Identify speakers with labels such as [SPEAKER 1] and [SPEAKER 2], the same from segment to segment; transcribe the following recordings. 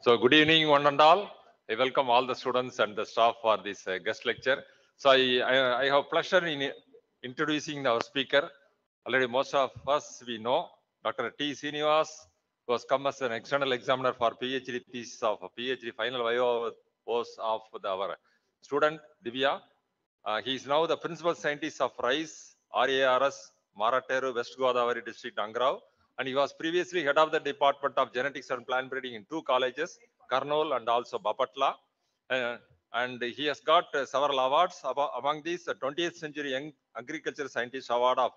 [SPEAKER 1] So good evening, one and all. I welcome all the students and the staff for this guest lecture. So I have pleasure in introducing our speaker. Already most of us we know Dr. T. Srinivas, who has come as an external examiner for PhD thesis of PhD final bio was of our student Divya. He is now the principal scientist of RISE, RARS, Marateru, West Godavari district, Angrao. And he was previously head of the Department of Genetics and Plant Breeding in two colleges, Karnool and also Bapatla. And he has got several awards. Among these, the 20th Century Young Agriculture Scientist Award of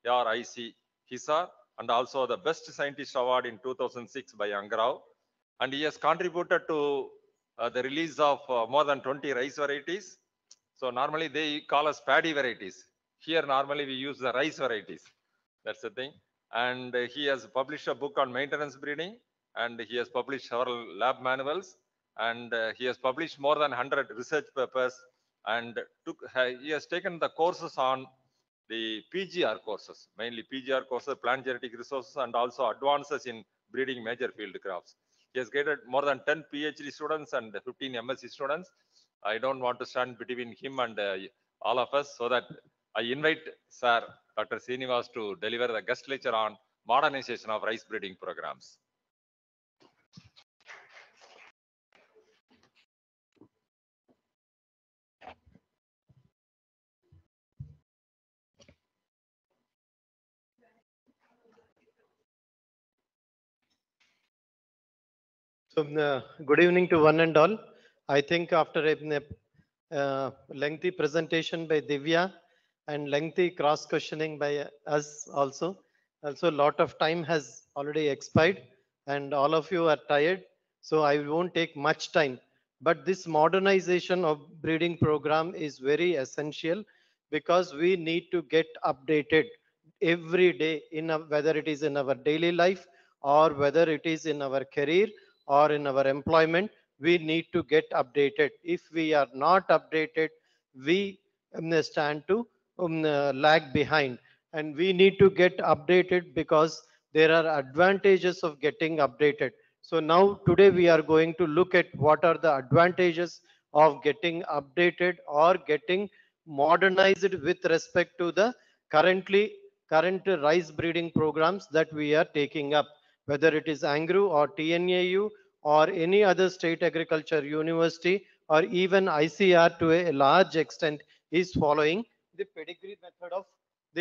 [SPEAKER 1] ARIC, HISAR, and also the Best Scientist Award in 2006 by Angrao. And he has contributed to the release of more than 20 rice varieties. So normally they call us paddy varieties. Here normally we use the rice varieties. That's the thing. And he has published a book on maintenance breeding, and he has published several lab manuals, and he has published more than 100 research papers, and he has taken the courses on the PGR courses, mainly PGR courses, plant genetic resources, and also advances in breeding major field crops. He has graded more than 10 PhD students and 15 MSc students. I don't want to stand between him and all of us, so that I invite Sir Dr. Srinivas to deliver the guest lecture on modernization of rice breeding programs.
[SPEAKER 2] So, good evening to one and all. I think after a lengthy presentation by Divya and lengthy cross questioning by us also a lot of time has already expired and all of you are tired. So I won't take much time. But this modernization of breeding program is very essential because we need to get updated every day whether it is in our daily life or whether it is in our career or in our employment. We need to get updated. If we are not updated, we stand to lag behind, and we need to get updated because there are advantages of getting updated. So now today we are going to look at what are the advantages of getting updated or getting modernized with respect to the current rice breeding programs that we are taking up, whether it is ANGRU or TNAU or any other state agriculture university or even ICR to a large extent is following the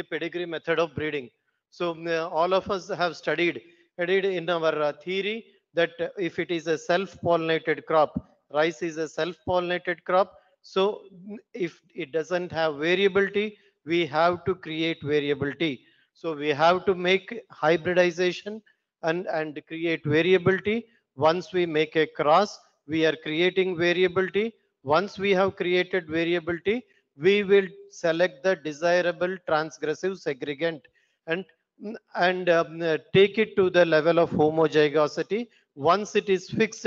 [SPEAKER 2] pedigree method of breeding. So all of us have studied in our theory that if it is a self-pollinated crop, rice is a self-pollinated crop. So if it doesn't have variability, we have to create variability. So we have to make hybridization and create variability. Once we make a cross, we are creating variability. Once we have created variability, we will select the desirable transgressive segregant and take it to the level of homozygosity. Once it is fixed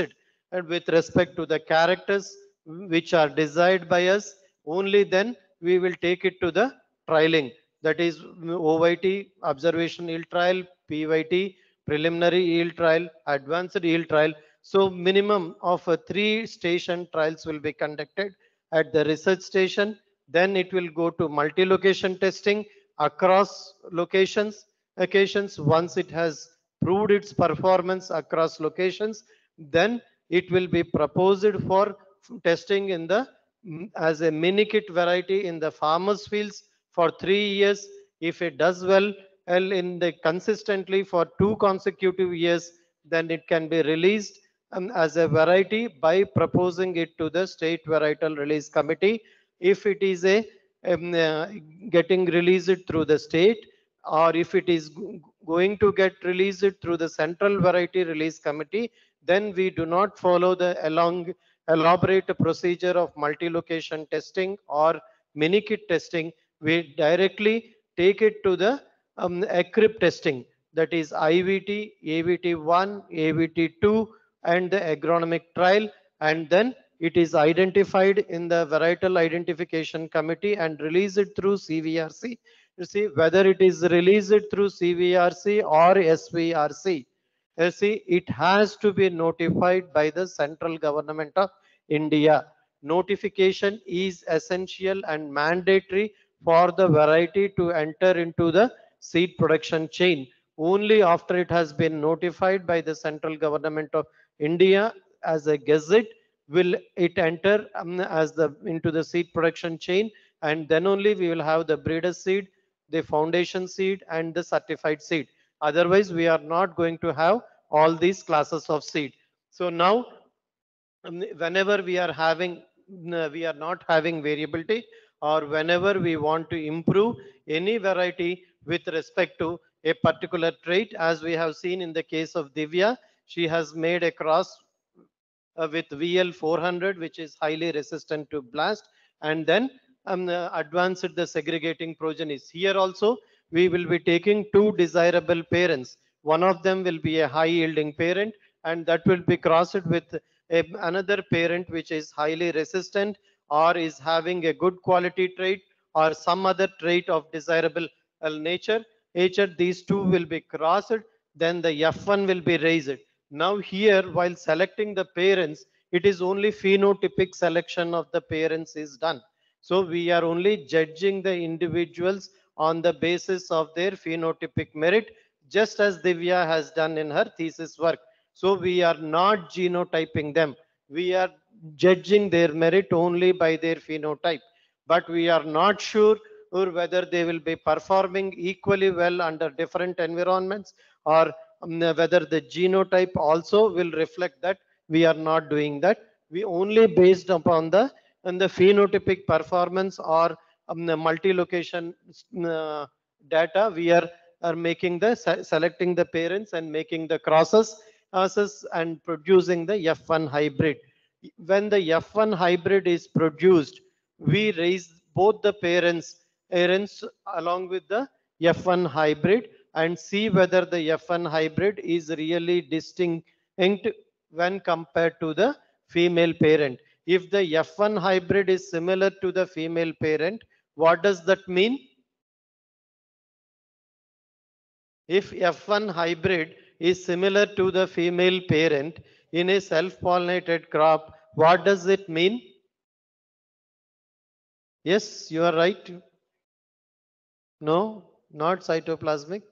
[SPEAKER 2] and with respect to the characters which are desired by us, only then we will take it to the trialing. That is OYT, observation yield trial, PYT, preliminary yield trial, advanced yield trial. So minimum of 3 station trials will be conducted at the research station. Then it will go to multi-location testing across locations. Once it has proved its performance across locations, then it will be proposed for testing in the as a mini kit variety in the farmers fields for 3 years. If it does well in the consistently for 2 consecutive years, then it can be released as a variety by proposing it to the state varietal release committee. If it is a getting released through the state, or if it is going to get released through the central variety release committee, then we do not follow the elaborate procedure of multi-location testing or mini kit testing. We directly take it to the ECRIP testing, that is IVT, AVT1, AVT2, and the agronomic trial, and then it is identified in the varietal identification committee and released through CVRC. You see, whether it is released through CVRC or SVRC, See, it has to be notified by the central government of India. Notification is essential and mandatory for the variety to enter into the seed production chain. Only after it has been notified by the central government of India as a gazette will it enter as the into the seed production chain, and then only we will have the breeder seed, the foundation seed, and the certified seed. Otherwise, we are not going to have all these classes of seed. So now, whenever we are not having variability, or whenever we want to improve any variety with respect to a particular trait, as we have seen in the case of Divya, she has made a cross with VL 400, which is highly resistant to blast, and then advanced the segregating progenies. Here also, we will be taking two desirable parents. One of them will be a high yielding parent, and that will be crossed with another parent which is highly resistant or is having a good quality trait or some other trait of desirable nature. These two will be crossed, then the F1 will be raised. Now here, while selecting the parents, it is only phenotypic selection of the parents is done. So we are only judging the individuals on the basis of their phenotypic merit, just as Divya has done in her thesis work. So we are not genotyping them. We are judging their merit only by their phenotype. But we are not sure or whether they will be performing equally well under different environments, or whether the genotype also will reflect that. We are not doing that. We only based upon the phenotypic performance or the multi-location data, we are making the selecting the parents and making the crosses and producing the F1 hybrid. When the F1 hybrid is produced, we raise both the parents along with the F1 hybrid and see whether the F1 hybrid is really distinct when compared to the female parent. If the F1 hybrid is similar to the female parent, what does that mean? If F1 hybrid is similar to the female parent in a self-pollinated crop, what does it mean? Yes, you are right. No, not cytoplasmic.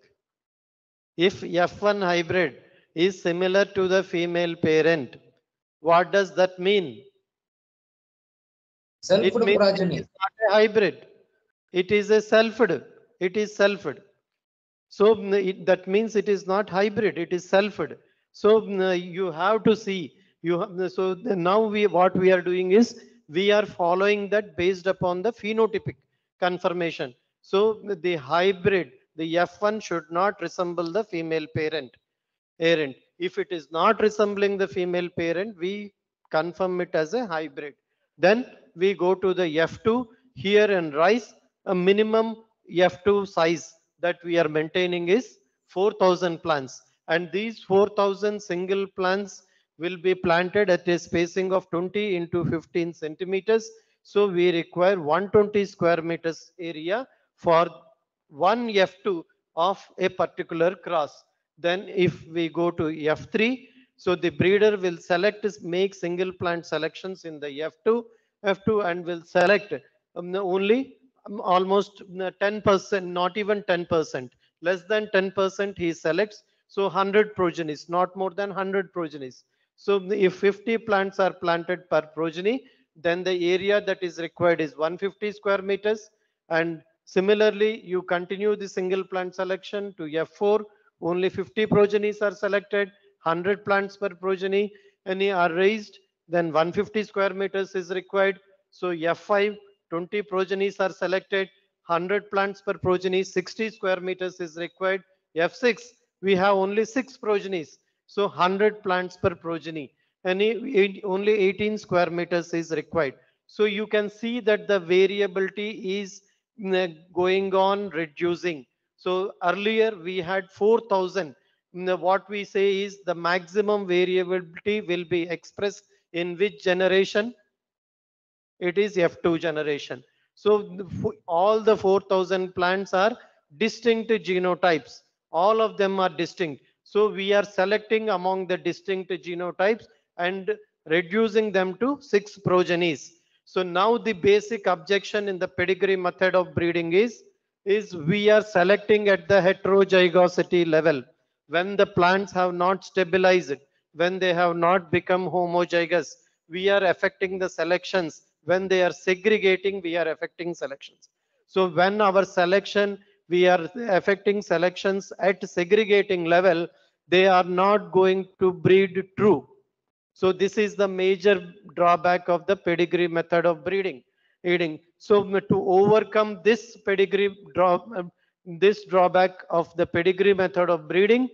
[SPEAKER 2] If F1 hybrid is similar to the female parent, what does that mean? It
[SPEAKER 3] Self-food
[SPEAKER 2] means it
[SPEAKER 3] progeny.
[SPEAKER 2] is not a hybrid. It is a selfed. It is selfed. So that means it is not hybrid. It is selfed. So you have to see. So now what we are doing is we are following that based upon the phenotypic confirmation. So the hybrid, the F1 should not resemble the female parent. If it is not resembling the female parent, we confirm it as a hybrid. Then we go to the F2 here in rice. A minimum F2 size that we are maintaining is 4,000 plants. And these 4,000 single plants will be planted at a spacing of 20 into 15 centimeters. So we require 120 square meters area for one F2 of a particular cross. Then if we go to F3, so the breeder will make single plant selections in the F2 and will select only almost 10%, not even 10%, less than 10% he selects. So 100 progenies, not more than 100 progenies. So if 50 plants are planted per progeny, then the area that is required is 150 square meters. And similarly, you continue the single plant selection to F4, only 50 progenies are selected, 100 plants per progeny, any are raised, then 150 square meters is required. So F5, 20 progenies are selected, 100 plants per progeny, 60 square meters is required. F6, we have only 6 progenies, so 100 plants per progeny, and only 18 square meters is required. So you can see that the variability is going on reducing. So earlier we had 4,000. What we say is the maximum variability will be expressed in which generation? It is F2 generation. So all the 4,000 plants are distinct genotypes. All of them are distinct. So we are selecting among the distinct genotypes and reducing them to 6 progenies. So now the basic objection in the pedigree method of breeding is we are selecting at the heterozygosity level when the plants have not stabilized, when they have not become homozygous. We are affecting the selections. When they are segregating, we are affecting selections. So when our selection, we are affecting selections at segregating level, they are not going to breed true. So this is the major drawback of the pedigree method of breeding. So to overcome this this drawback of the pedigree method of breeding,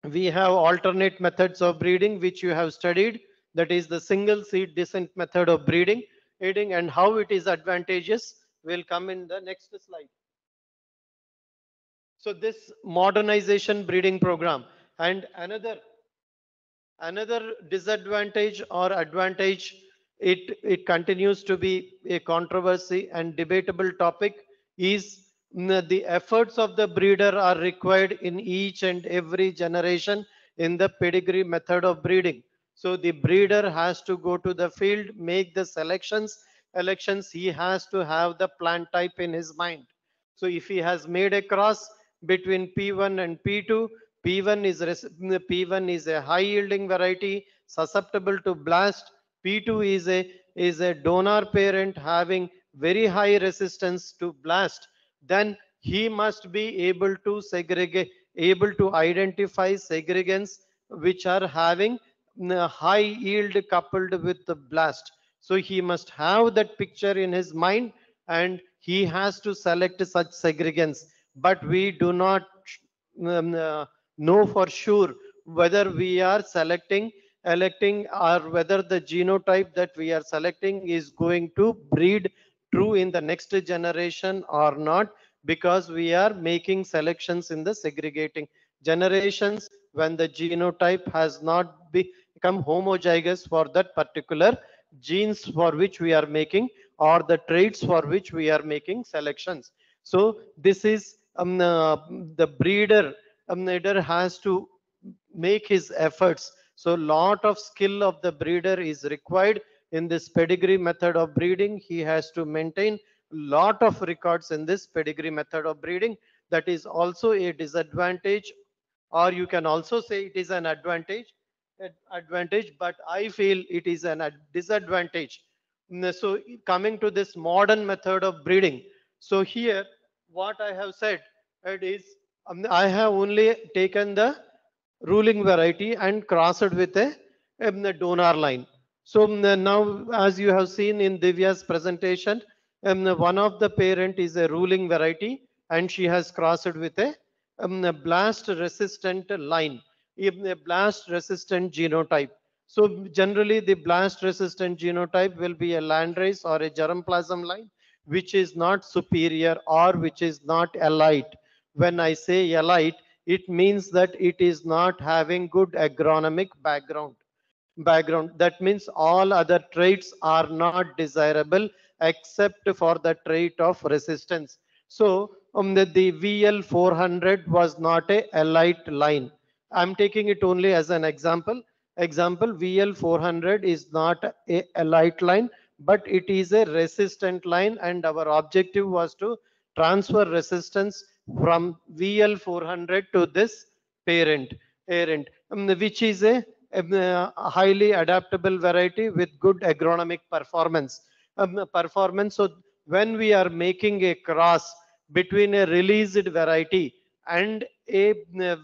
[SPEAKER 2] we have alternate methods of breeding which you have studied. That is the single seed descent method of breeding and how it is advantageous will come in the next slide. So this modernization breeding program, and another disadvantage or advantage, it continues to be a controversy and debatable topic, is the efforts of the breeder are required in each and every generation in the pedigree method of breeding. So the breeder has to go to the field, make the elections. He has to have the plant type in his mind. So if he has made a cross between P1 and P2, P1 is a high yielding variety susceptible to blast. P2 is a donor parent having very high resistance to blast. Then he must be able to identify segregants which are having high yield coupled with the blast. So he must have that picture in his mind and he has to select such segregants. But we do not um, uh, know for sure whether we are electing or whether the genotype that we are selecting is going to breed true in the next generation or not, because we are making selections in the segregating generations when the genotype has not become homozygous for that particular genes for which we are making, or the traits for which we are making selections. So this is the breeder has to make his efforts. So lot of skill of the breeder is required in this pedigree method of breeding. He has to maintain lot of records in this pedigree method of breeding. That is also a disadvantage, or you can also say it is an advantage, but I feel it is a disadvantage. So coming to this modern method of breeding, so here what I have said, it is I have only taken the ruling variety and crossed with a donor line. So now, as you have seen in Divya's presentation, one of the parent is a ruling variety and she has crossed with a blast resistant line, a blast resistant genotype. So generally the blast resistant genotype will be a landrace or a germplasm line which is not superior or which is not elite. When I say elite, it means that it is not having good agronomic background. That means all other traits are not desirable except for the trait of resistance. So the VL400 was not a elite line. I'm taking it only as an example. VL400 is not a elite line, but it is a resistant line, and our objective was to transfer resistance from VL400 to this parent, which is a highly adaptable variety with good agronomic performance. So when we are making a cross between a released variety and a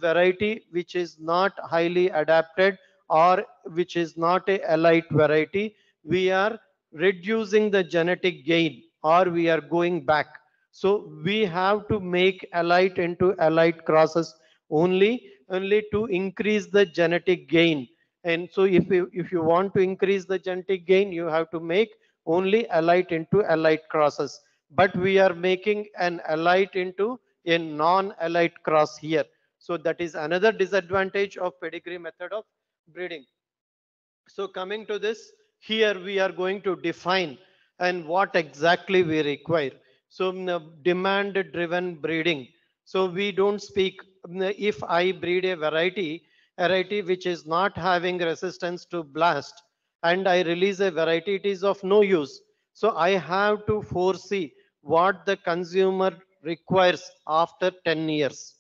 [SPEAKER 2] variety which is not highly adapted or which is not a elite variety, we are reducing the genetic gain or we are going back. So we have to make elite into elite crosses only to increase the genetic gain. And so if you want to increase the genetic gain, you have to make only elite into elite crosses. But we are making an elite into a non-elite cross here. So that is another disadvantage of pedigree method of breeding. So coming to this, here we are going to define and what exactly we require. So demand driven breeding. So we don't speak, if I breed a variety which is not having resistance to blast, and I release a variety, it is of no use. So I have to foresee what the consumer requires after 10 years.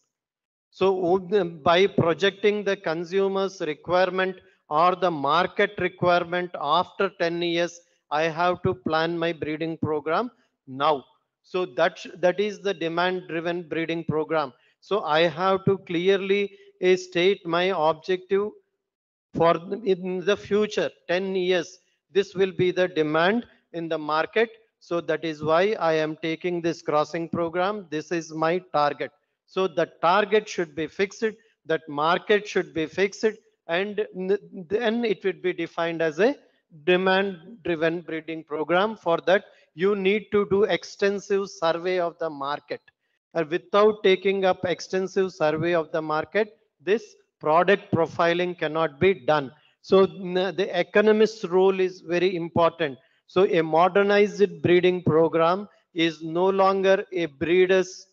[SPEAKER 2] So by projecting the consumer's requirement or the market requirement after 10 years, I have to plan my breeding program now. So that is the demand driven breeding program. So I have to clearly state my objective for in the future 10 years. This will be the demand in the market. So that is why I am taking this crossing program. This is my target. So the target should be fixed, that market should be fixed, and then it would be defined as a demand driven breeding program. For that, you need to do extensive survey of the market. Without taking up extensive survey of the market, this product profiling cannot be done. So the economist's role is very important. So a modernized breeding program is no longer a breeder's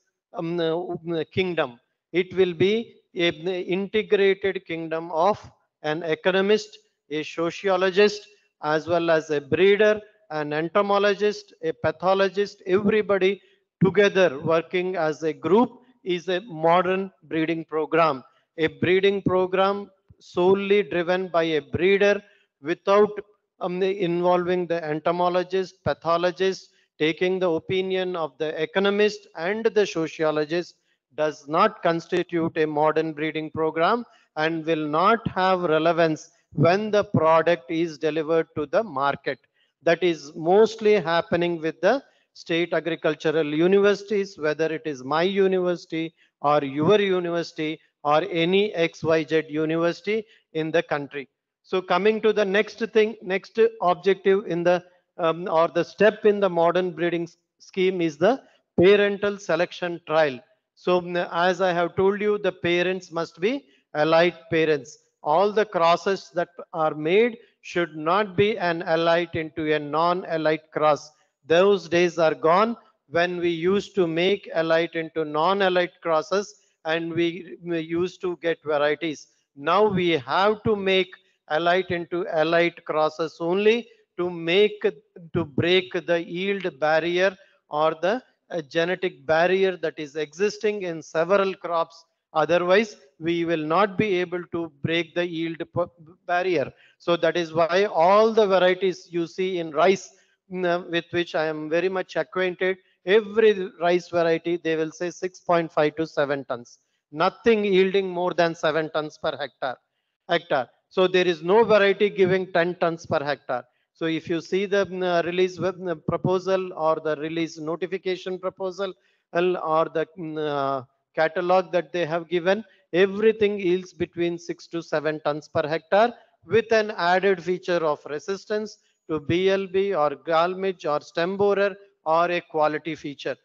[SPEAKER 2] kingdom. It will be an integrated kingdom of an economist, a sociologist, as well as a breeder, an entomologist, a pathologist. Everybody together working as a group is a modern breeding program. A breeding program solely driven by a breeder without involving the entomologist, pathologist, taking the opinion of the economist and the sociologist does not constitute a modern breeding program and will not have relevance when the product is delivered to the market. That is mostly happening with the state agricultural universities, whether it is my university or your university or any XYZ university in the country. So coming to the next thing, next objective in the or the step in the modern breeding scheme is the parental selection trial. So as I have told you, the parents must be allied parents. All the crosses that are made should not be an allied into a non-allied cross. Those days are gone when we used to make allied into non-allied crosses and we used to get varieties. Now we have to make allied into allied crosses only to make, to break the yield barrier or the genetic barrier that is existing in several crops. Otherwise, we will not be able to break the yield barrier. So that is why all the varieties you see in rice, with which I am very much acquainted, every rice variety, they will say 6.5 to 7 tons. Nothing yielding more than 7 tons per hectare. So there is no variety giving 10 tons per hectare. So if you see the release proposal or the release notification proposal or the catalog that they have given, everything yields between 6 to 7 tons per hectare with an added feature of resistance to BLB or galmage or stem borer or a quality feature.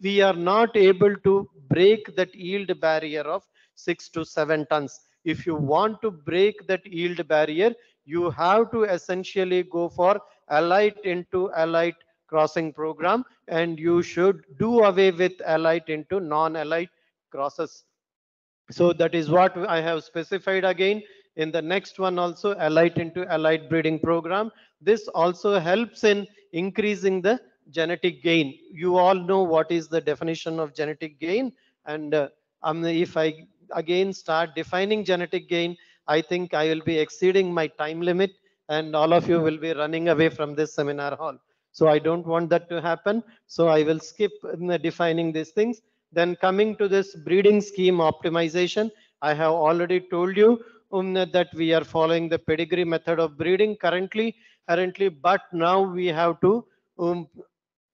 [SPEAKER 2] We are not able to break that yield barrier of 6 to 7 tons. If you want to break that yield barrier, you have to essentially go for allied into allied crossing program, and you should do away with allied into non-allied crosses. So that is what I have specified again in the next one also, allied into allied breeding program. This also helps in increasing the genetic gain. You all know what is the definition of genetic gain, and if I again start defining genetic gain, I think I will be exceeding my time limit and all of you will be running away from this seminar hall. So I don't want that to happen. So I will skip defining these things. Then coming to this breeding scheme optimization, I have already told you that we are following the pedigree method of breeding currently, but now we have to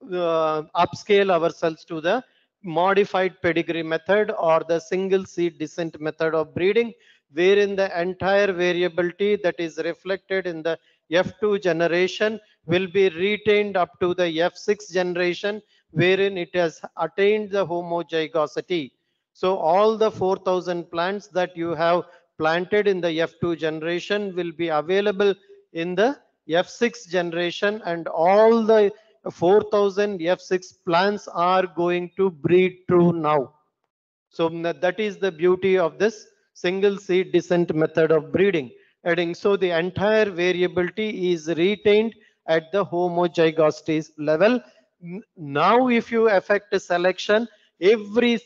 [SPEAKER 2] upscale ourselves to the modified pedigree method or the single seed descent method of breeding, wherein the entire variability that is reflected in the F2 generation will be retained up to the F6 generation, wherein it has attained the homozygosity. So all the 4,000 plants that you have planted in the F2 generation will be available in the F6 generation, and all the 4,000 F6 plants are going to breed true now. So that is the beauty of this single seed descent method of breeding. So the entire variability is retained at the homozygosity level. Now, if you affect a selection, every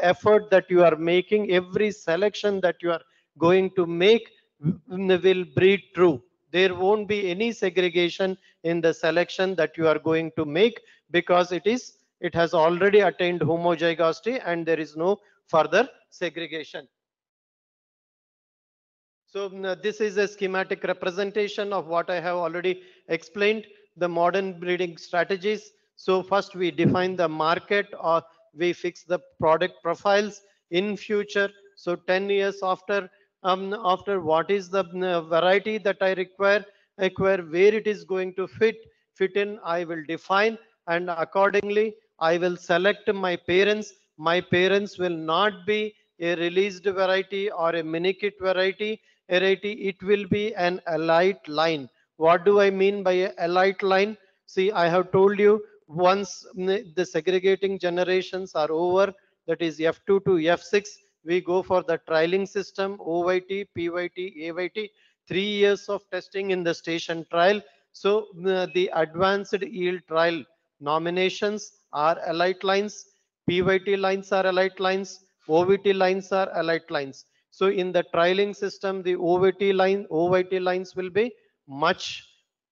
[SPEAKER 2] effort that you are making, every selection that you are going to make will breed true. There won't be any segregation in the selection that you are going to make, because it has already attained homozygosity and there is no further segregation. So this is a schematic representation of what I have already explained, the modern breeding strategies. So first we define the market, or we fix the product profiles in future. So 10 years after what is the variety that I require, where it is going to fit in, I will define, and accordingly I will select my parents. My parents will not be a released variety or a mini kit variety. It will be an elite line. What do I mean by a elite line? See, I have told you, once the segregating generations are over, that is F2 to F6, we go for the trialing system, OYT, PYT, AYT, 3 years of testing in the station trial. So the advanced yield trial nominations are elite lines, PYT lines are elite lines, OVT lines are elite lines. So in the trialing system, the OYT lines will be much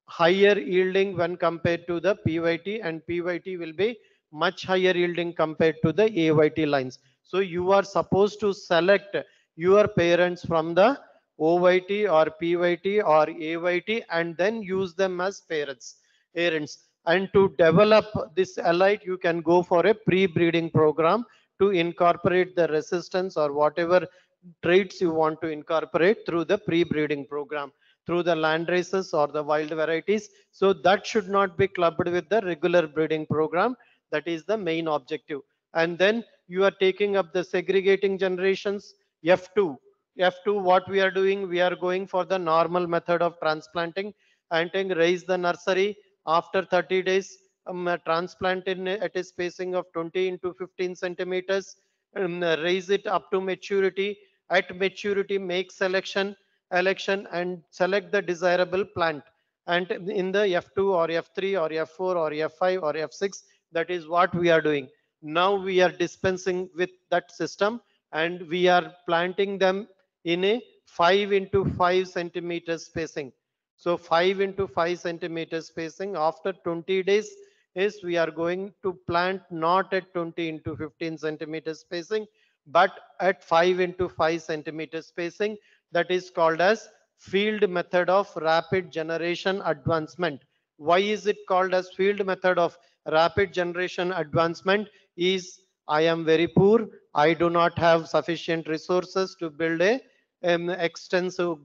[SPEAKER 2] higher yielding when compared to the PYT, and PYT will be much higher yielding compared to the AYT lines. So you are supposed to select your parents from the OYT or PYT or AYT and then use them as parents. And to develop this elite, you can go for a pre-breeding program to incorporate the resistance or whatever traits you want to incorporate through the pre-breeding program, through the land races or the wild varieties. So that should not be clubbed with the regular breeding program. That is the main objective. And then you are taking up the segregating generations, F2. F2, what we are doing, we are going for the normal method of transplanting and raise the nursery after 30 days, transplant at a spacing of 20 into 15 centimeters, raise it up to maturity. At maturity, make election and select the desirable plant. And in the F2 or F3 or F4 or F5 or F6, that is what we are doing. Now we are dispensing with that system and we are planting them in a 5 into 5 centimeter spacing. So 5 into 5 centimeter spacing after 20 days is we are going to plant not at 20 into 15 centimeter spacing, but at 5 into 5 centimeter spacing. That is called as field method of rapid generation advancement. Why is it called as field method of rapid generation advancement? Is I am very poor. I do not have sufficient resources to build a extensive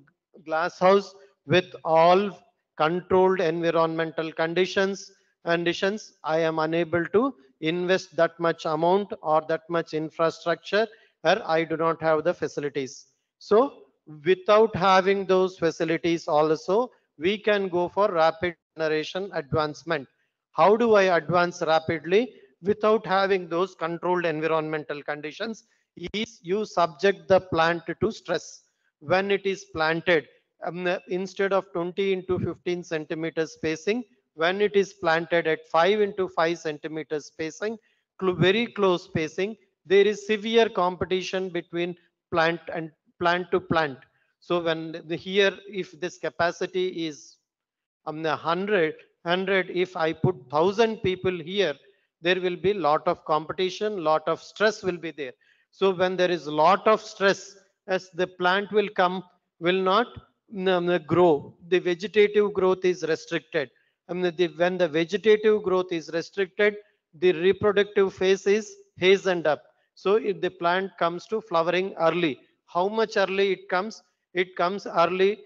[SPEAKER 2] glass house with all controlled environmental conditions. I am unable to invest that much amount or that much infrastructure, or I do not have the facilities. So without having those facilities also, we can go for rapid generation advancement. How do I advance rapidly without having those controlled environmental conditions? Is you subject the plant to stress. When it is planted, instead of 20 into 15 centimeters spacing, when it is planted at 5 into 5 centimeters spacing, very close spacing, there is severe competition between plant and plant to plant. So when here, if this capacity is 100, if I put 1,000 people here, there will be lot of competition, lot of stress will be there. So when there is lot of stress, as the plant will not grow. The vegetative growth is restricted. When the vegetative growth is restricted, the reproductive phase is hastened up. So if the plant comes to flowering early, how much early it comes? It comes early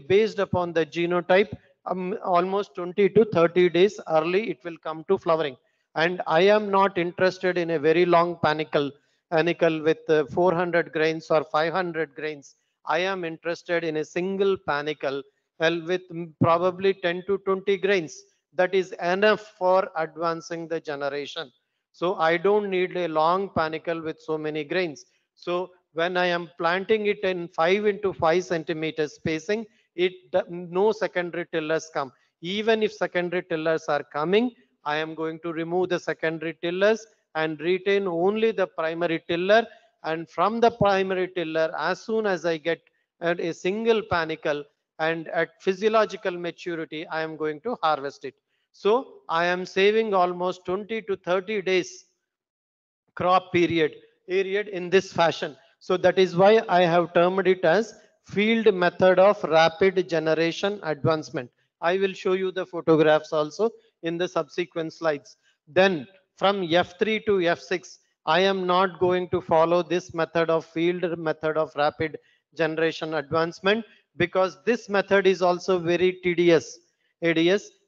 [SPEAKER 2] based upon the genotype. Almost 20 to 30 days early it will come to flowering. And I am not interested in a very long panicle with 400 grains or 500 grains. I am interested in a single panicle, well, with probably 10 to 20 grains. That is enough for advancing the generation. So I don't need a long panicle with so many grains. So when I am planting it in 5 into 5 centimeters spacing, no secondary tillers come. Even if secondary tillers are coming, I am going to remove the secondary tillers and retain only the primary tiller. And from the primary tiller, as soon as I get a single panicle and at physiological maturity, I am going to harvest it. So I am saving almost 20 to 30 days crop period in this fashion. So that is why I have termed it as field method of rapid generation advancement. I will show you the photographs also in the subsequent slides. Then from F3 to F6, I am not going to follow this method of field method of rapid generation advancement, because this method is also very tedious.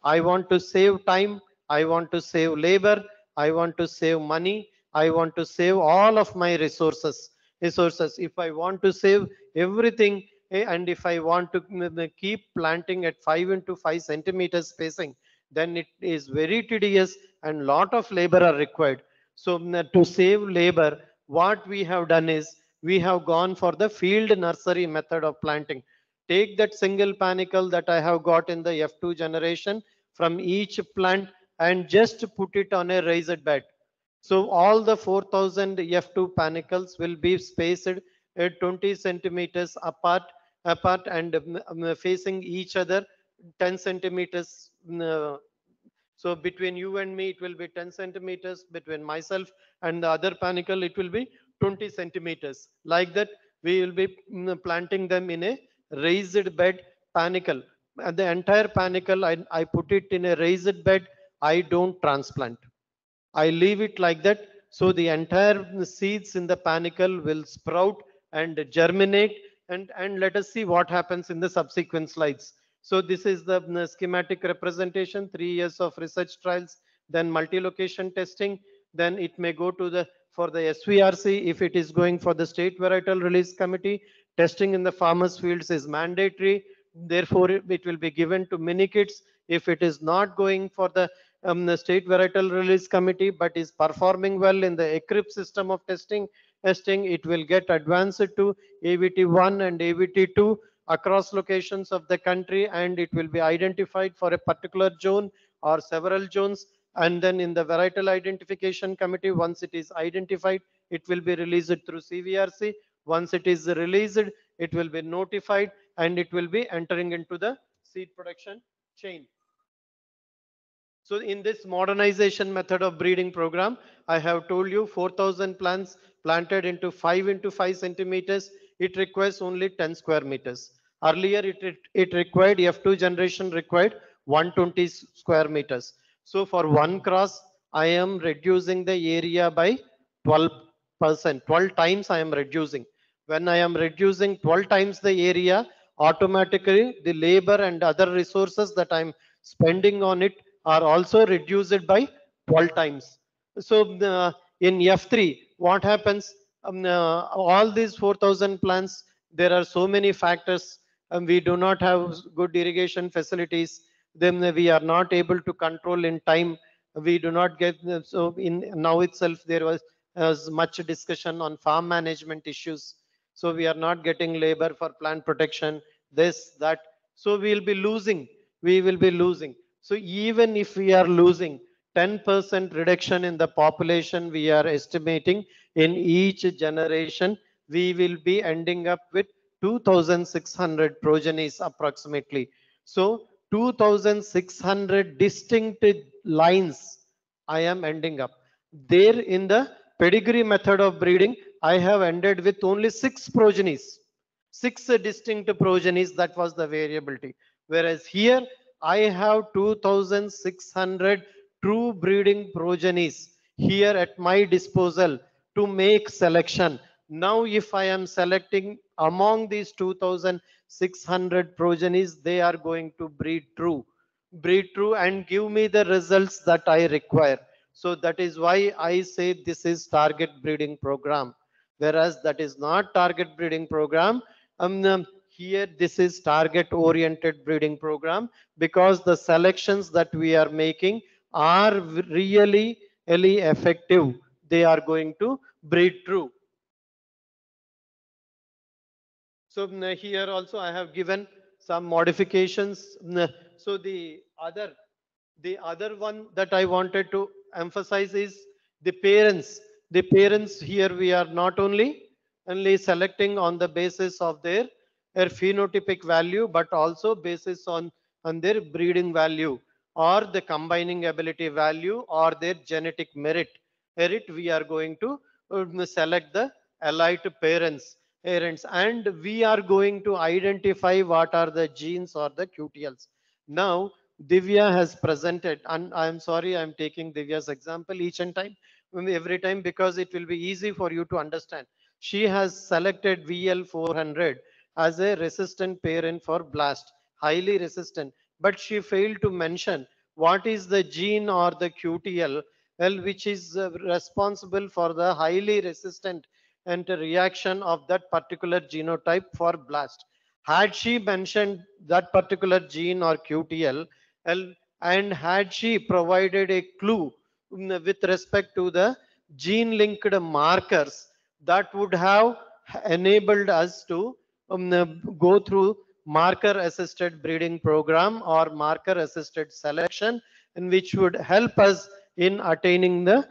[SPEAKER 2] I want to save time, I want to save labor, I want to save money, I want to save all of my resources. If I want to save everything, and if I want to keep planting at 5 into 5 centimeters spacing, then it is very tedious and lot of labor are required. So to save labor, what we have done is we have gone for the field nursery method of planting. Take that single panicle that I have got in the F2 generation from each plant and just put it on a raised bed. So all the 4,000 F2 panicles will be spaced at 20 centimeters apart and facing each other 10 centimeters. So between you and me, it will be 10 centimeters. Between myself and the other panicle, it will be 20 centimeters. Like that, we will be planting them in a raised bed panicle. And the entire panicle, I put it in a raised bed. I don't transplant. I leave it like that. So the entire seeds in the panicle will sprout and germinate. And let us see what happens in the subsequent slides. So this is the schematic representation, 3 years of research trials, then multi-location testing. Then it may go to the for the SVRC. If it is going for the state varietal release committee, testing in the farmers fields is mandatory. Therefore, it will be given to mini kits. If it is not going for the state varietal release committee but is performing well in the ECRIP system of testing, it will get advanced to AVT1 and AVT2 across locations of the country, and it will be identified for a particular zone or several zones. And then in the varietal identification committee, once it is identified, it will be released through CVRC. Once it is released, it will be notified and it will be entering into the seed production chain. So in this modernization method of breeding program, I have told you 4,000 plants planted into 5 into 5 centimeters. It requires only 10 square meters. Earlier, it required, F2 generation required 120 square meters. So for one cross, I am reducing the area by 12%. 12 times I am reducing. When I am reducing 12 times the area, automatically the labor and other resources that I'm spending on it are also reduced by 12 times. So in F3, what happens? All these 4,000 plants, there are so many factors. We do not have good irrigation facilities. Then we are not able to control in time. We do not get, so in now itself, there was much discussion on farm management issues. So we are not getting labor for plant protection, this, that. So we will be losing. So even if we are losing 10% reduction in the population we are estimating in each generation, we will be ending up with 2,600 progenies approximately. So 2,600 distinct lines I am ending up. There in the pedigree method of breeding, I have ended with only 6 progenies. 6 distinct progenies, that was the variability. Whereas here, I have 2,600 true breeding progenies here at my disposal to make selection. Now, if I am selecting among these 2,600 progenies, they are going to breed true and give me the results that I require. So that is why I say this is target breeding program, whereas that is not target breeding program. Here this is target oriented breeding program, because the selections that we are making are really effective they are going to breed through. So here also I have given some modifications. So the other one that I wanted to emphasize is the parents. The parents here we are not only selecting on the basis of their phenotypic value, but also basis on their breeding value or the combining ability value or their genetic merit we are going to select the allied parents, and we are going to identify what are the genes or the QTLs. Now Divya has presented, and I'm sorry I'm taking Divya's example each and time every time because it will be easy for you to understand. She has selected VL400 as a resistant parent for blast, highly resistant, but she failed to mention what is the gene or the QTL which is responsible for the highly resistant and reaction of that particular genotype for blast. Had she mentioned that particular gene or QTL, and had she provided a clue with respect to the gene linked markers, that would have enabled us to go through marker assisted breeding program or marker assisted selection, and which would help us in attaining the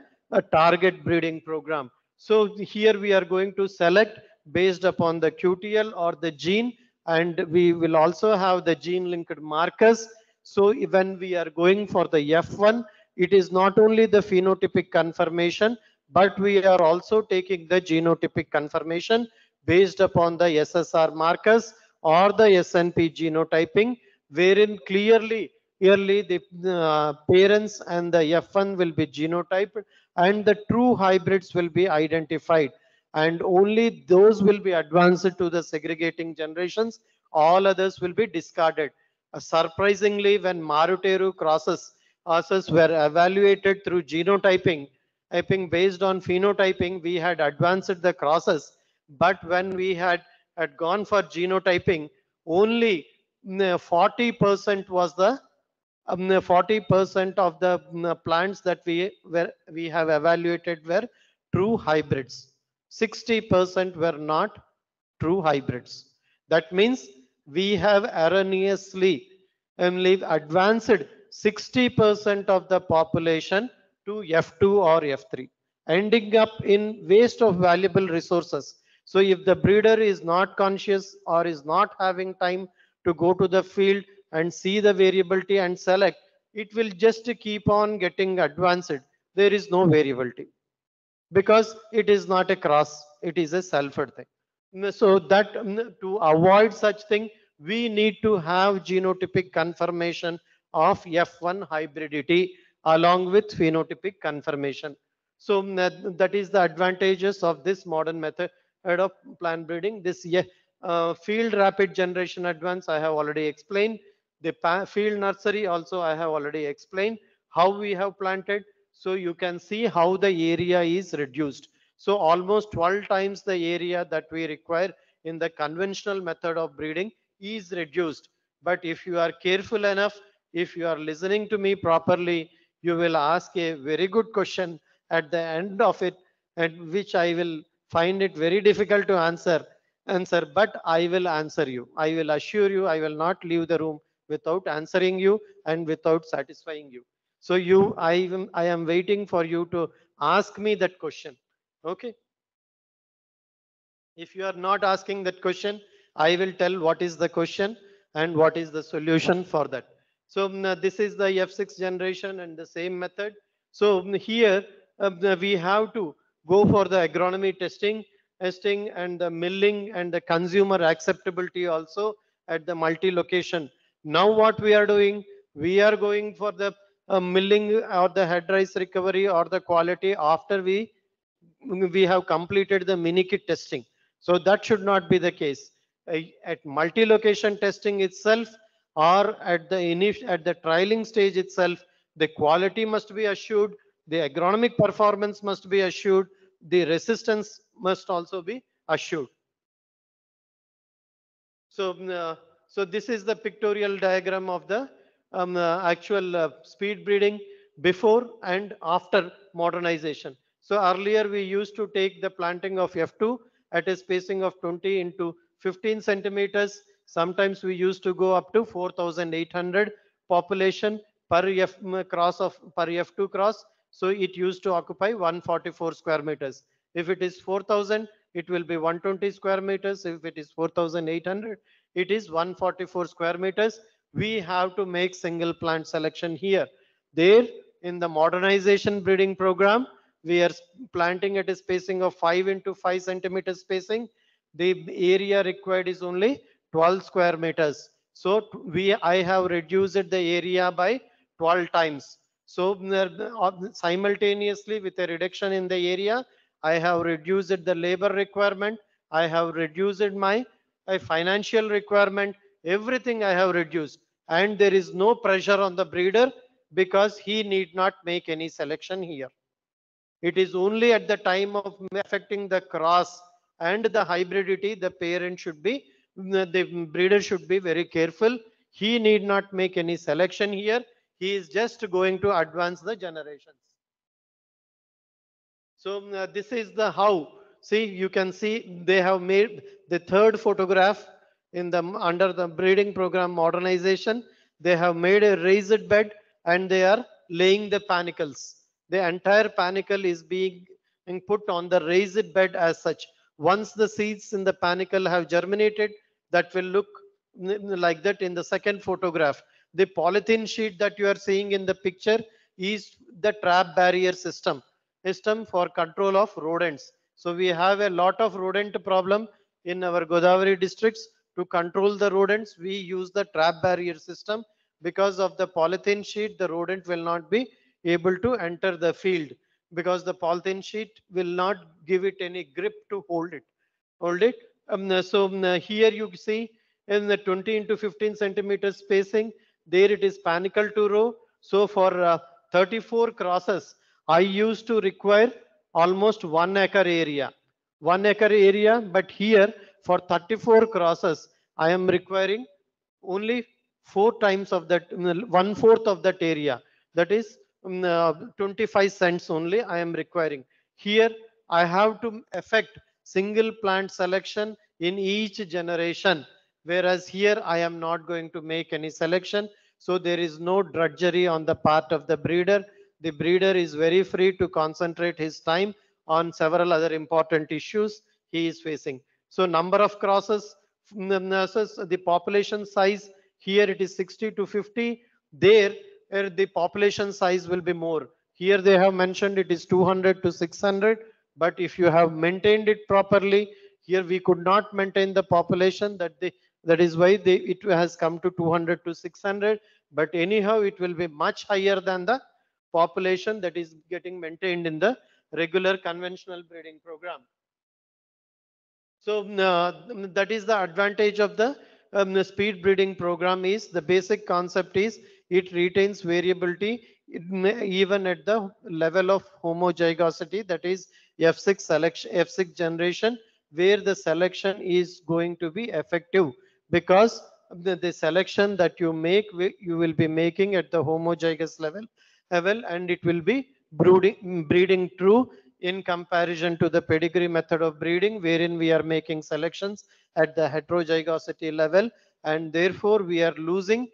[SPEAKER 2] target breeding program. So here we are going to select based upon the QTL or the gene, and we will also have the gene linked markers. So when we are going for the F1, it is not only the phenotypic confirmation, but we are also taking the genotypic confirmation based upon the SSR markers or the SNP genotyping, wherein clearly the parents and the F1 will be genotyped and the true hybrids will be identified, and only those will be advanced to the segregating generations. All others will be discarded. Surprisingly, when Maruteru crosses were evaluated through genotyping, I think based on phenotyping, we had advanced the crosses. But when we had gone for genotyping, only 40% was the 40% of the plants that we have evaluated were true hybrids. 60% were not true hybrids. That means we have erroneously advanced 60% of the population to F2 or F3, ending up in waste of valuable resources. So if the breeder is not conscious or is not having time to go to the field and see the variability and select, it will just keep on getting advanced. There is no variability because it is not a cross, it is a sulfur thing. So that to avoid such thing, we need to have genotypic confirmation of F1 hybridity along with phenotypic confirmation. So that is the advantages of this modern method of plant breeding. This field rapid generation advance I have already explained. The field nursery also I have already explained how we have planted. So you can see how the area is reduced. So almost 12 times the area that we require in the conventional method of breeding is reduced. But if you are careful enough, if you are listening to me properly, you will ask a very good question at the end of it, and which I will find it very difficult to answer, but I will answer you. I will assure you, I will not leave the room without answering you and without satisfying you. So I am waiting for you to ask me that question. Okay. If you are not asking that question, I will tell what is the question and what is the solution for that. So this is the F6 generation and the same method. So here we have to go for the agronomy testing and the milling and the consumer acceptability also at the multi-location. Now what we are doing, we are going for the milling or the head rice recovery or the quality after we have completed the mini kit testing. So that should not be the case. At multi-location testing itself or at the trialing stage itself, the quality must be assured, the agronomic performance must be assured, the resistance must also be assured. So, so this is the pictorial diagram of the actual speed breeding. before and after modernization. So earlier we used to take the planting of F2 at a spacing of 20 into 15 centimeters. Sometimes we used to go up to 4,800 population per cross of per F2 cross. So it used to occupy 144 square meters. If it is 4,000, it will be 120 square meters. If it is 4,800, it is 144 square meters. We have to make single plant selection here. There in the modernization breeding program, we are planting at a spacing of 5 into 5 centimeter spacing. The area required is only 12 square meters. So I have reduced the area by 12 times. So simultaneously with a reduction in the area, I have reduced the labor requirement. I have reduced my financial requirement. Everything I have reduced. And there is no pressure on the breeder because he need not make any selection here. It is only at the time of affecting the cross and the hybridity, the parent should be, the breeder should be very careful. He need not make any selection here. He is just going to advance the generations. So this is the how. See, you can see they have made the third photograph in the under the breeding program modernization. They have made a raised bed and they are laying the panicles. The entire panicle is being put on the raised bed as such. Once the seeds in the panicle have germinated, that will look like that in the second photograph. The polythene sheet that you are seeing in the picture is the trap barrier system for control of rodents. So we have a lot of rodent problem in our Godavari districts. To control the rodents, we use the trap barrier system. Because of the polythene sheet, the rodent will not be able to enter the field because the polythene sheet will not give it any grip to hold it. Here you see in the 20 into 15 centimeters spacing, there it is panicle to row. So for 34 crosses, I used to require almost 1 acre area. 1 acre area, but here for 34 crosses, I am requiring only 4 times of that, 1/4 of that area. That is 25 cents only I am requiring. Here I have to effect single plant selection in each generation, whereas here I am not going to make any selection. So there is no drudgery on the part of the breeder. The breeder is very free to concentrate his time on several other important issues he is facing. So number of crosses, the population size, here it is 60 to 50. There the population size will be more. Here they have mentioned it is 200 to 600. But if you have maintained it properly, here we could not maintain the population. That is why it has come to 200 to 600. But anyhow, it will be much higher than the population that is getting maintained in the regular conventional breeding program. So that is the advantage of the speed breeding program. Is the basic concept is it retains variability even at the level of homozygosity, that is F6 selection, F6 generation, where the selection is going to be effective because the selection that you make, you will be making at the homozygous level, and it will be breeding true in comparison to the pedigree method of breeding, wherein we are making selections at the heterozygosity level, and therefore we are losing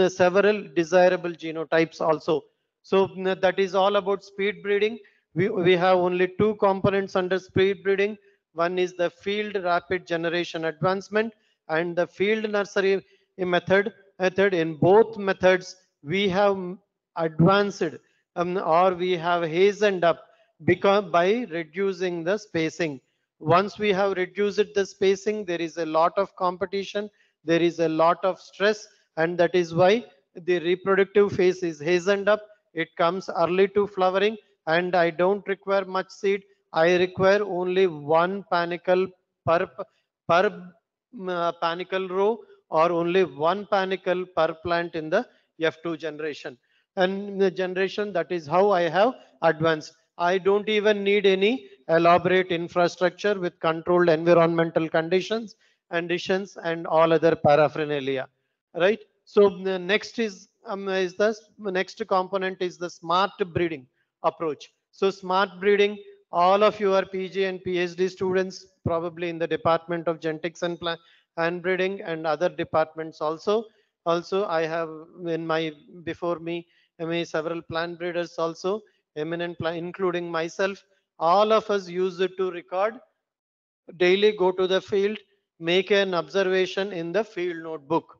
[SPEAKER 2] several desirable genotypes also. So that is all about speed breeding. We have only two components under speed breeding. One is the field rapid generation advancement and the field nursery method. In both methods, we have advanced or we have hastened up because by reducing the spacing. Once we have reduced the spacing, there is a lot of competition, there is a lot of stress, and that is why the reproductive phase is hastened up. It comes early to flowering, and I don't require much seed. I require only one panicle per panicle row, or only one panicle per plant in the F2 generation. And the generation, that is how I have advanced. I don't even need any elaborate infrastructure with controlled environmental conditions and all other paraphernalia, right? So the next is is the next component is the smart breeding approach. So smart breeding, all of you are PG and PhD students, probably in the Department of Genetics and Plant Breeding and other departments also. Also, I have in my before me, several plant breeders also, eminent including myself. All of us use it to record daily, go to the field, make an observation in the field notebook.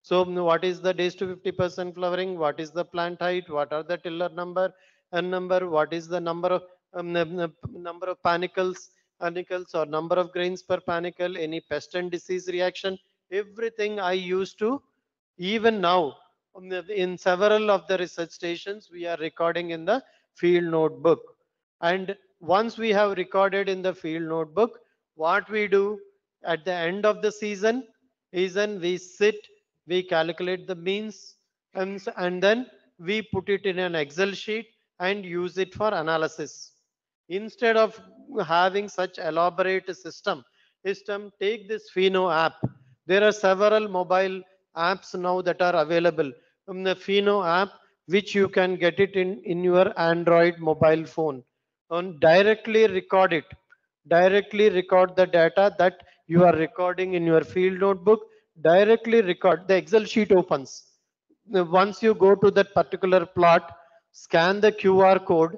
[SPEAKER 2] So what is the days to 50% flowering? What is the plant height? What are the tiller number and number? What is the number of number of panicles or number of grains per panicle? Any pest and disease reaction? Everything I used to. Even now, in several of the research stations, we are recording in the field notebook. And once we have recorded in the field notebook, what we do at the end of the season is then we sit, we calculate the means, and then we put it in an Excel sheet and use it for analysis. Instead of having such elaborate system, take this Pheno app. There are several mobile apps now that are available. The Pheno app, which you can get it in your Android mobile phone, and directly record it. Directly record the data that you are recording in your field notebook. Directly record. The Excel sheet opens. Once you go to that particular plot, scan the QR code,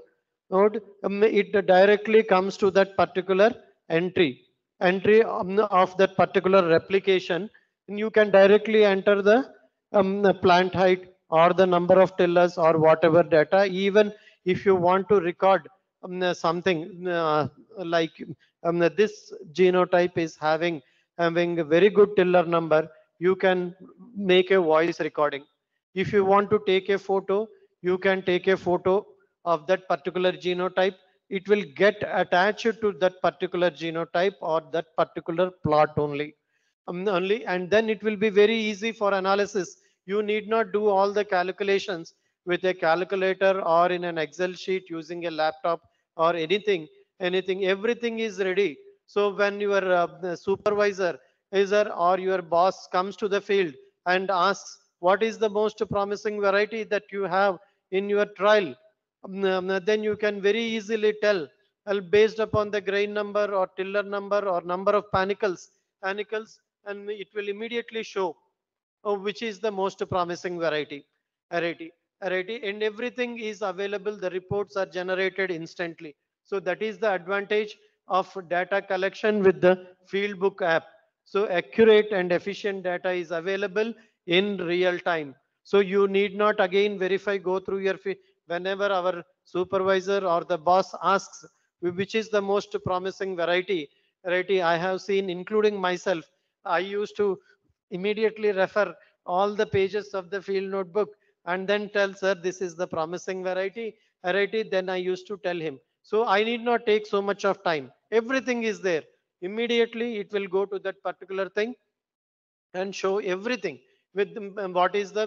[SPEAKER 2] it directly comes to that particular entry of that particular replication, and you can directly enter the plant height or the number of tillers or whatever data. Even if you want to record something like this genotype is having a very good tiller number, you can make a voice recording. If you want to take a photo, you can take a photo of that particular genotype. It will get attached to that particular genotype or that particular plot only, and then it will be very easy for analysis. You need not do all the calculations with a calculator or in an Excel sheet using a laptop or anything. Everything is ready. So when your supervisor is or your boss comes to the field and asks what is the most promising variety that you have in your trial, then you can very easily tell, well, based upon the grain number or tiller number or number of panicles, and it will immediately show which is the most promising variety, and everything is available. The reports are generated instantly. So that is the advantage of data collection with the fieldbook app. So accurate and efficient data is available in real time. So you need not again verify, go through your whenever our supervisor or the boss asks which is the most promising variety I have seen, including myself, I used to immediately refer all the pages of the field notebook and then tell, sir, this is the promising variety. Then I used to tell him. So I need not take so much of time. Everything is there. Immediately it will go to that particular thing and show everything with what is the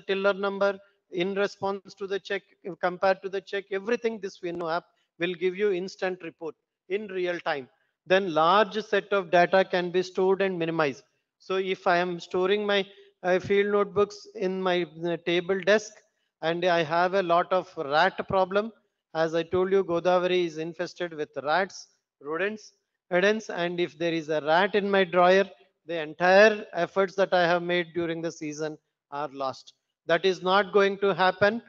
[SPEAKER 2] tiller number in response to the check, compared to the check. Everything this Winnow app will give you instant report in real time. Then large set of data can be stored and minimized. So if I am storing my field notebooks in my table desk and I have a lot of rat problem, as I told you, Godavari is infested with rats, rodents, and if there is a rat in my drawer, the entire efforts that I have made during the season are lost. That is not going to happen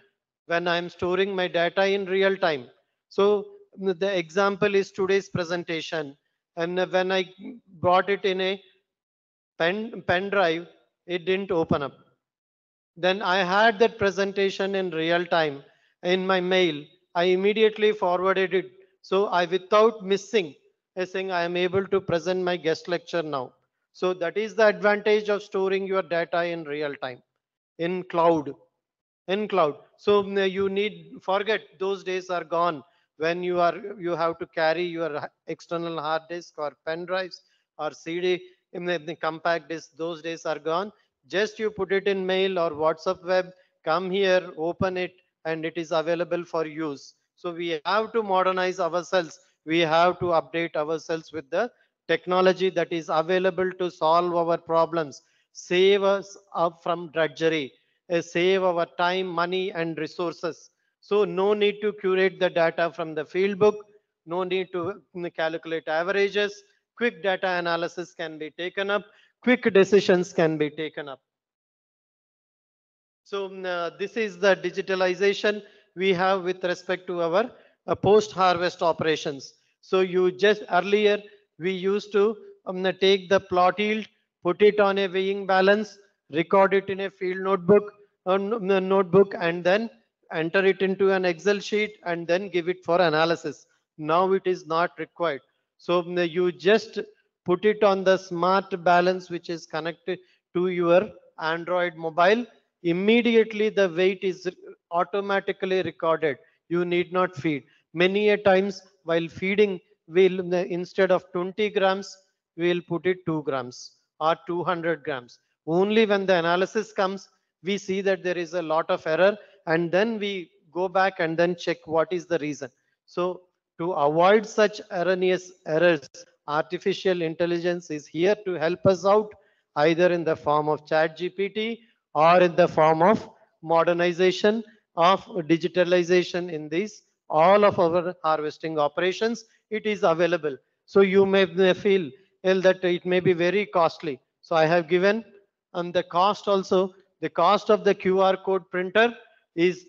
[SPEAKER 2] when I am storing my data in real time. So the example is today's presentation, and when I brought it in a pen drive, it didn't open up. Then I had that presentation in real time in my mail. I immediately forwarded it. So I, without missing a thing, I am able to present my guest lecture now. So that is the advantage of storing your data in real time in cloud. So you need forget those days are gone when you have to carry your external hard disk or pen drives or CD in the compact disk. Those days are gone. Just you put it in mail or WhatsApp web, come here, open it, and it is available for use. So we have to modernize ourselves. We have to update ourselves with the technology that is available to solve our problems. save us up from drudgery, save our time, money, and resources. So no need to curate the data from the field book, no need to calculate averages. Quick data analysis can be taken up, quick decisions can be taken up. So this is the digitalization we have with respect to our post-harvest operations. So you just earlier we used to take the plot yield, put it on a weighing balance, record it in a field notebook, and then enter it into an Excel sheet and then give it for analysis. Now it is not required. So you just put it on the smart balance which is connected to your Android mobile. Immediately the weight is automatically recorded. You need not feed. Many a times while feeding, we'll instead of 20 grams, we'll put it 2 grams or 200 grams. Only when the analysis comes, we see that there is a lot of error, and then we go back and then check what is the reason. So to avoid such erroneous errors, artificial intelligence is here to help us out, either in the form of chat GPT or in the form of modernization of digitalization in these all of our harvesting operations. It is available. So you may feel that it may be very costly. So I have given the cost also. The cost of the QR code printer is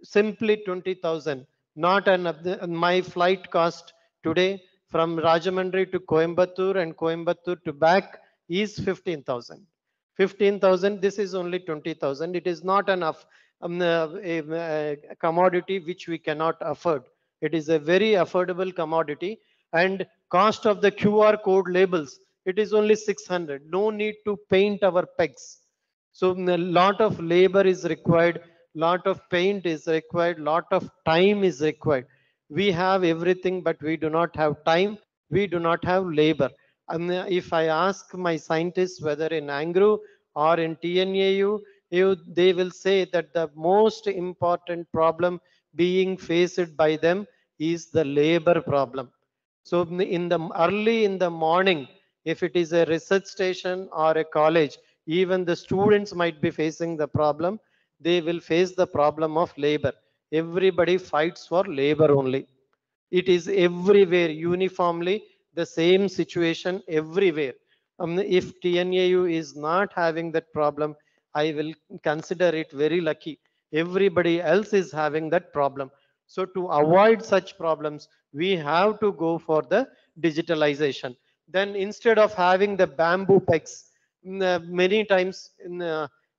[SPEAKER 2] simply 20,000. Not my flight cost today from Rajahmundry to Coimbatore and Coimbatore to back is 15,000. 15,000, this is only 20,000. It is not enough a commodity which we cannot afford. It is a very affordable commodity, and cost of the QR code labels, it is only 600. No need to paint our pegs. So a lot of labor is required, lot of paint is required, lot of time is required. We have everything, but we do not have time. We do not have labor. And if I ask my scientists whether in Angro or in TNAU, they will say that the most important problem being faced by them is the labor problem. So in the early in the morning, if it is a research station or a college, even the students might be facing the problem. They will face the problem of labor. Everybody fights for labor only. It is everywhere uniformly the same situation everywhere. If TNAU is not having that problem, I will consider it very lucky. Everybody else is having that problem. So to avoid such problems, we have to go for the digitalization. Then instead of having the bamboo pegs, many times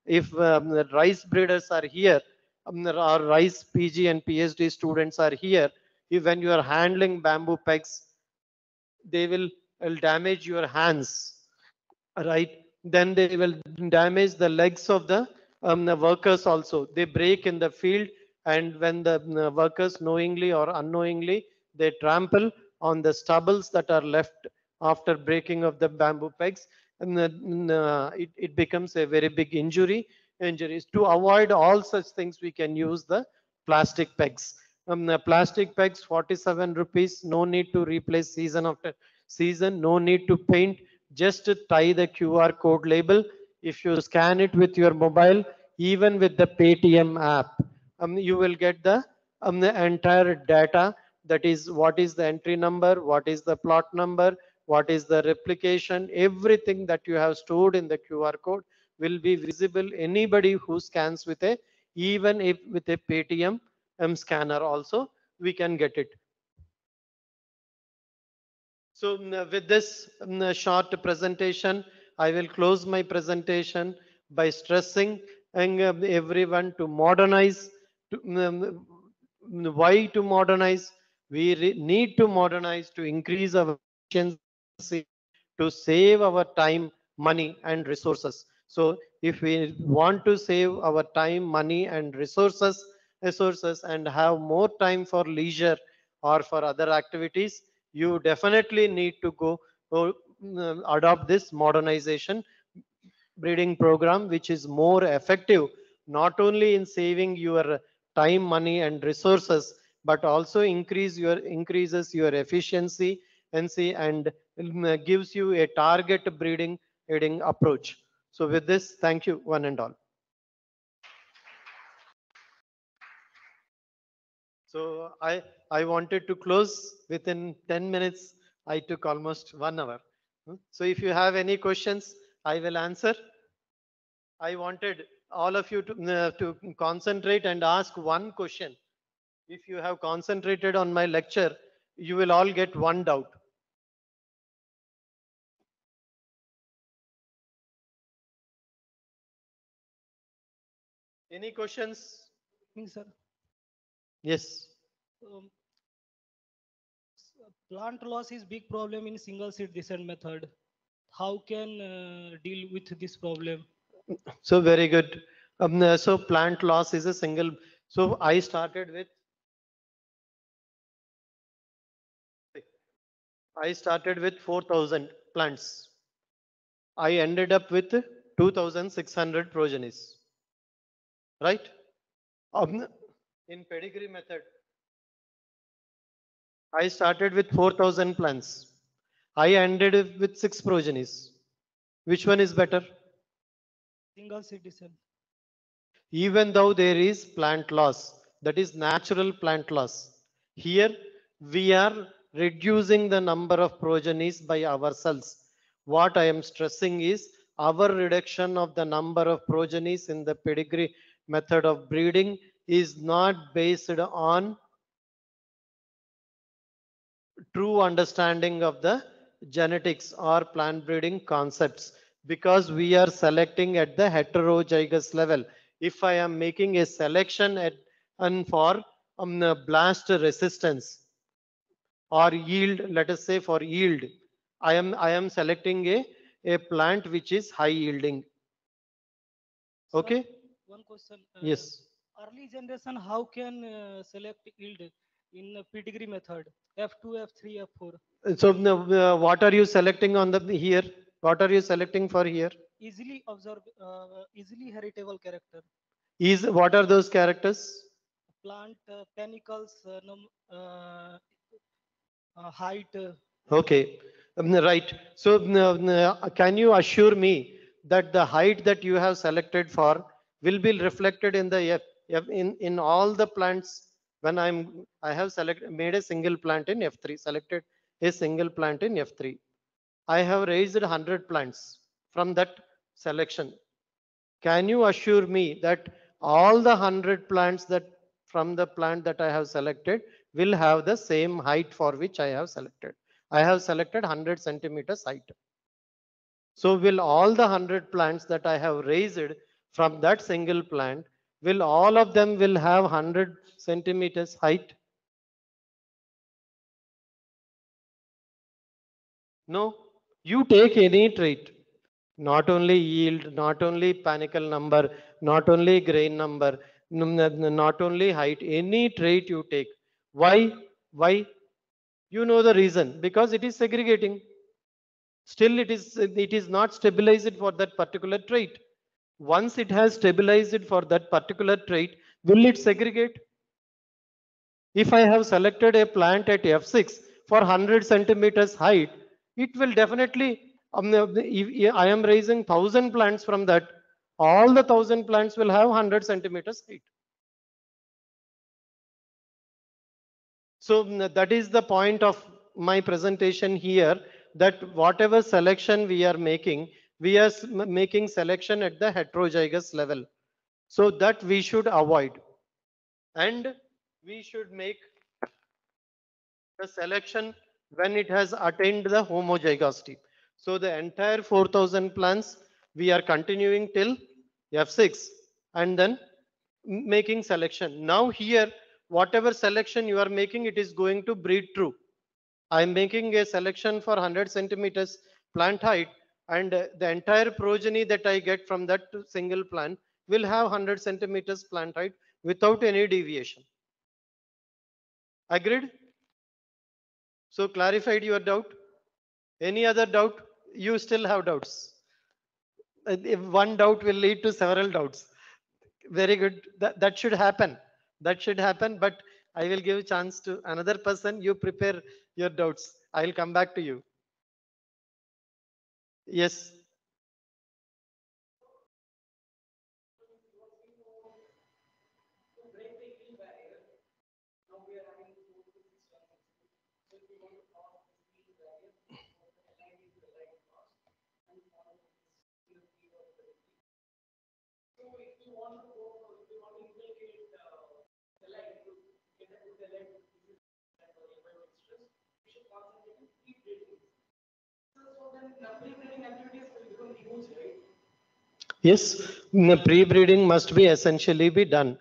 [SPEAKER 2] if the rice breeders are here, or rice PG and PhD students are here, when you are handling bamboo pegs, they will damage your hands, right? Then they will damage the legs of the workers also. They break in the field, and when the workers knowingly or unknowingly, they trample on the stubbles that are left after breaking of the bamboo pegs, and it becomes a very big injuries. To avoid all such things, we can use the plastic pegs. The plastic pegs, 47 rupees. No need to replace season after season. No need to paint. Just tie the QR code label. If you scan it with your mobile, even with the Paytm app, you will get the entire data. That is, what is the entry number, what is the plot number, what is the replication, everything that you have stored in the QR code will be visible. Anybody who scans with a, even if with a Paytm scanner also, we can get it. So with this short presentation, I will close my presentation by stressing everyone to modernize. Why to modernize? We need to modernize to increase our efficiency, to save our time, money, and resources. So if we want to save our time, money, and resources and have more time for leisure or for other activities, you definitely need to go adopt this modernization breeding program, which is more effective, not only in saving your time, money, and resources, but also increases your efficiency and gives you a target breeding approach. So with this, thank you one and all. So I wanted to close within 10 minutes. I took almost 1 hour. So if you have any questions, I will answer. I wanted all of you to concentrate and ask one question. If you have concentrated on my lecture, you will all get one doubt. Any questions?
[SPEAKER 3] Yes, sir.
[SPEAKER 2] Yes.
[SPEAKER 3] Um, Plant loss is big problem in single seed descent method. How can deal with this problem?
[SPEAKER 2] So very good. So plant loss is a single. So I started with 4,000 plants. I ended up with 2,600 progenies. Right? In pedigree method, I started with 4,000 plants. I ended up with 6 progenies. Which one is better?
[SPEAKER 3] Single seed descent.
[SPEAKER 2] Even though there is plant loss, that is natural plant loss. Here we are reducing the number of progenies by ourselves. What I am stressing is our reduction of the number of progenies in the pedigree method of breeding is not based on true understanding of the genetics or plant breeding concepts, because we are selecting at the heterozygous level. If I am making a selection at and for blast resistance or yield, let us say for yield, I am selecting a plant which is high yielding.
[SPEAKER 3] Sir,
[SPEAKER 2] Okay.
[SPEAKER 3] one question.
[SPEAKER 2] Yes.
[SPEAKER 3] Early generation, how can select yield in pedigree method? F2, F3, F4.
[SPEAKER 2] So what are you selecting on the here? What are you selecting for here?
[SPEAKER 3] Easily heritable character.
[SPEAKER 2] Is what are those characters?
[SPEAKER 3] Plant panicles, height.
[SPEAKER 2] Okay, right. So, can you assure me that the height that you have selected for will be reflected in the in all the plants when I have made a single plant in F3, selected a single plant in F3. I have raised 100 plants from that selection. Can you assure me that all the 100 plants that from the plant that I have selected will have the same height for which I have selected? I have selected 100 centimeters height. So will all the 100 plants that I have raised from that single plant, will all of them will have 100 centimeters height? No. You take any trait, not only yield, not only panicle number, not only grain number, not only height, any trait you take. Why? Why? You know the reason, because it is segregating. Still, it is not stabilized for that particular trait. Once it has stabilized for that particular trait, will it segregate? If I have selected a plant at F6 for 100 centimeters height, it will definitely, if I am raising 1,000 plants from that, all the 1,000 plants will have 100 centimeters height. So that is the point of my presentation here, that whatever selection we are making, we are making selection at the heterozygous level. So that we should avoid. And we should make the selection when it has attained the homozygosity. So the entire 4,000 plants, we are continuing till F6 and then making selection. Now here, whatever selection you are making, it is going to breed true. I am making a selection for 100 centimeters plant height, and the entire progeny that I get from that single plant will have 100 centimeters plant height without any deviation. Agreed? So clarified your doubt? Any other doubt? You still have doubts. If one doubt will lead to several doubts. Very good. That should happen. That should happen. But I will give a chance to another person. You prepare your doubts. I will come back to you. Yes. Yes, pre-breeding must be essentially be done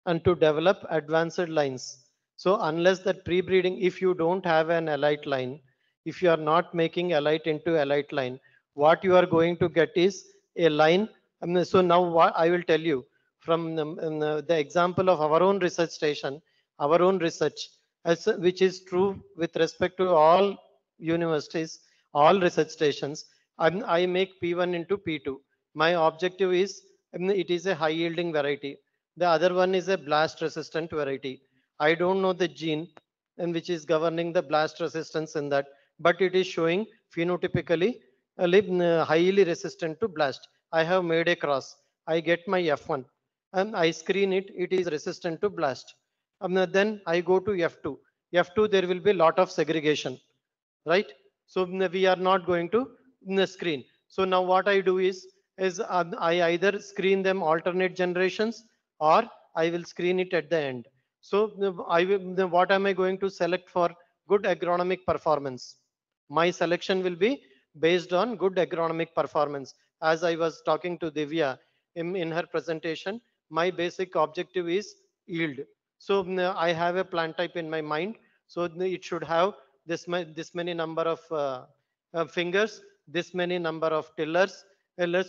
[SPEAKER 2] and to develop advanced lines. So unless that pre-breeding, if you don't have an elite line, if you are not making elite into elite line, what you are going to get is a line. So now what I will tell you from the example of our own research station, our own research, which is true with respect to all universities, all research stations. I make P1 into P2. My objective is it is a high yielding variety. The other one is a blast resistant variety. I don't know the gene and which is governing the blast resistance in that, but it is showing phenotypically highly resistant to blast. I have made a cross. I get my F1 and I screen it. It is resistant to blast. Then I go to F2. F2 there will be a lot of segregation, right? So we are not going to screen. So now what I do is I either screen them alternate generations or I will screen it at the end. So what am I going to select for good agronomic performance? My selection will be based on good agronomic performance. As I was talking to Divya in her presentation, my basic objective is yield. So I have a plant type in my mind. So it should have this many number of fingers, this many number of tillers,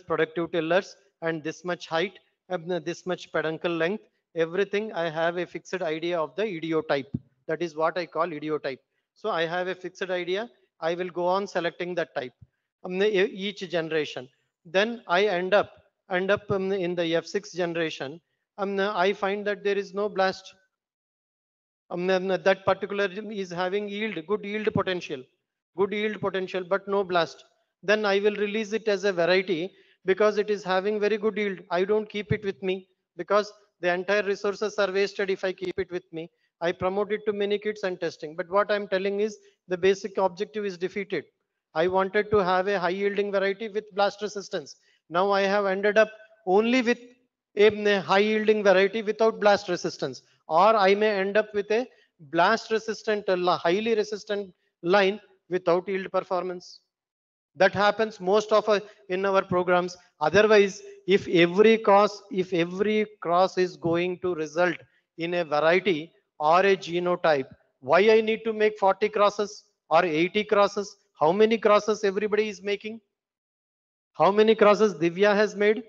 [SPEAKER 2] productive tillers, and this much height, this much peduncle length. Everything I have a fixed idea of the idiotype. That is what I call idiotype. So I have a fixed idea. I will go on selecting that type each generation. Then I end up in the F6 generation. I find that there is no blast. That particular is having good yield potential, but no blast. Then I will release it as a variety because it is having very good yield. I don't keep it with me because the entire resources are wasted if I keep it with me. I promote it to many kits and testing. But what I'm telling is the basic objective is defeated. I wanted to have a high yielding variety with blast resistance. Now I have ended up only with a high yielding variety without blast resistance, or I may end up with a blast resistant, highly resistant line without yield performance. That happens most of in our programs. Otherwise, if every cross is going to result in a variety or a genotype, why I need to make 40 crosses or 80 crosses? How many crosses everybody is making? How many crosses Divya has made?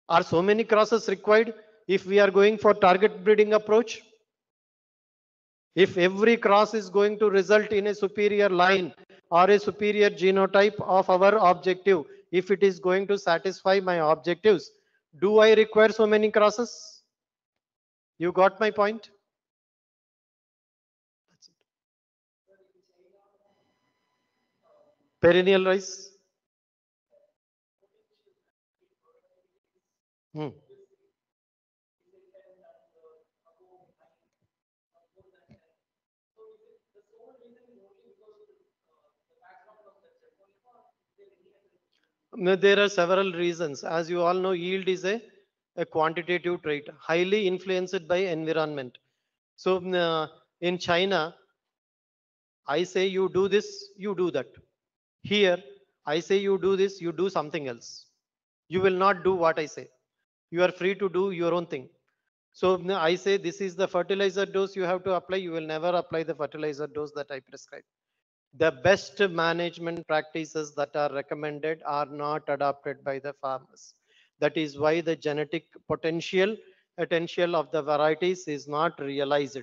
[SPEAKER 2] Are so many crosses required if we are going for target breeding approach? If every cross is going to result in a superior line or a superior genotype of our objective, if it is going to satisfy my objectives, do I require so many crosses? You got my point? That's it. Perennial rice. Hmm. No, there are several reasons. As you all know, yield is a quantitative trait, highly influenced by environment. So in China, I say you do this, you do that. Here, I say you do this, you do something else. You will not do what I say. You are free to do your own thing. So I say this is the fertilizer dose you have to apply. You will never apply the fertilizer dose that I prescribe. The best management practices that are recommended are not adopted by the farmers. That is why the genetic potential of the varieties is not realized.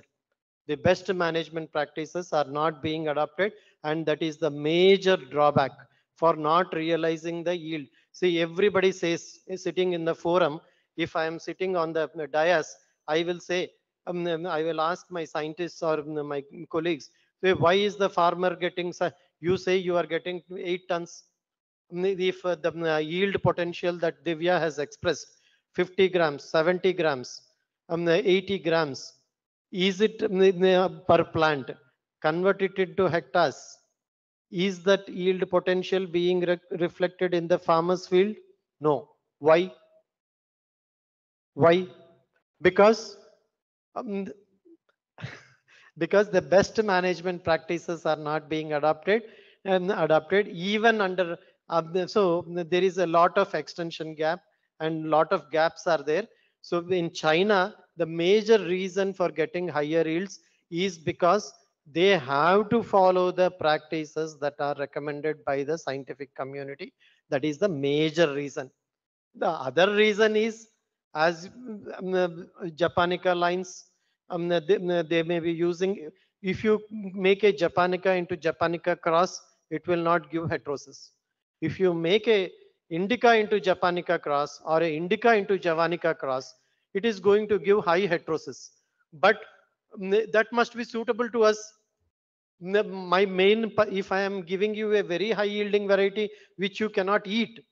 [SPEAKER 2] The best management practices are not being adopted, and that is the major drawback for not realizing the yield. See, everybody says, sitting in the forum, if I am sitting on the dais, I will say, I will ask my scientists or my colleagues, say, why is the farmer getting, you say you are getting 8 tons. If the yield potential that Divya has expressed, 50 grams, 70 grams, 80 grams, is it per plant? Convert it into hectares. Is that yield potential being reflected in the farmer's field? No. Why? Why? Because um, because the best management practices are not being adopted, adopted even under, so there is a lot of extension gap and lot of gaps are there. So in China, the major reason for getting higher yields is because they have to follow the practices that are recommended by the scientific community. That is the major reason. The other reason is, as Japonica lines, they may be using, if you make a Japonica into Japonica cross, it will not give heterosis. If you make a Indica into Japonica cross or a Indica into Javanica cross, it is going to give high heterosis. But that must be suitable to us. My main, if I am giving you a very high yielding variety which you cannot eat,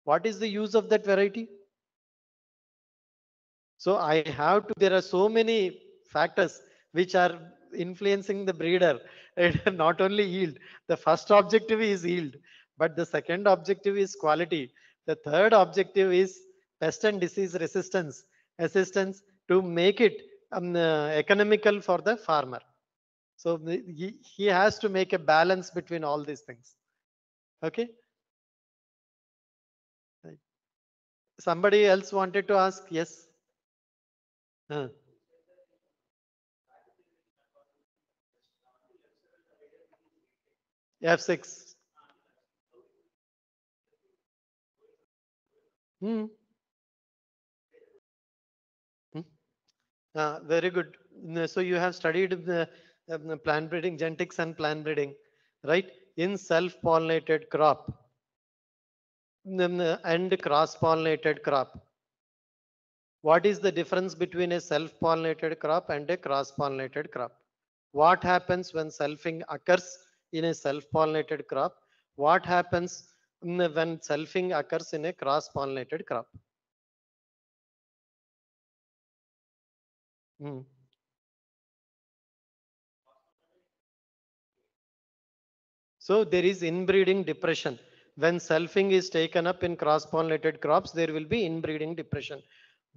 [SPEAKER 2] what is the use of that variety? So I have to, there are so many factors which are influencing the breeder, and not only yield. The first objective is yield, but the second objective is quality. The third objective is pest and disease resistance, assistance to make it economical for the farmer. So he has to make a balance between all these things. Okay. Somebody else wanted to ask? Yes. F6. Hmm. Hmm. Very good. So you have studied the plant breeding, genetics and plant breeding, right? In self-pollinated crop and cross-pollinated crop. What is the difference between a self-pollinated crop and a cross-pollinated crop? What happens when selfing occurs in a self-pollinated crop? What happens when selfing occurs in a cross-pollinated crop? Hmm. So there is inbreeding depression. When selfing is taken up in cross-pollinated crops, there will be inbreeding depression.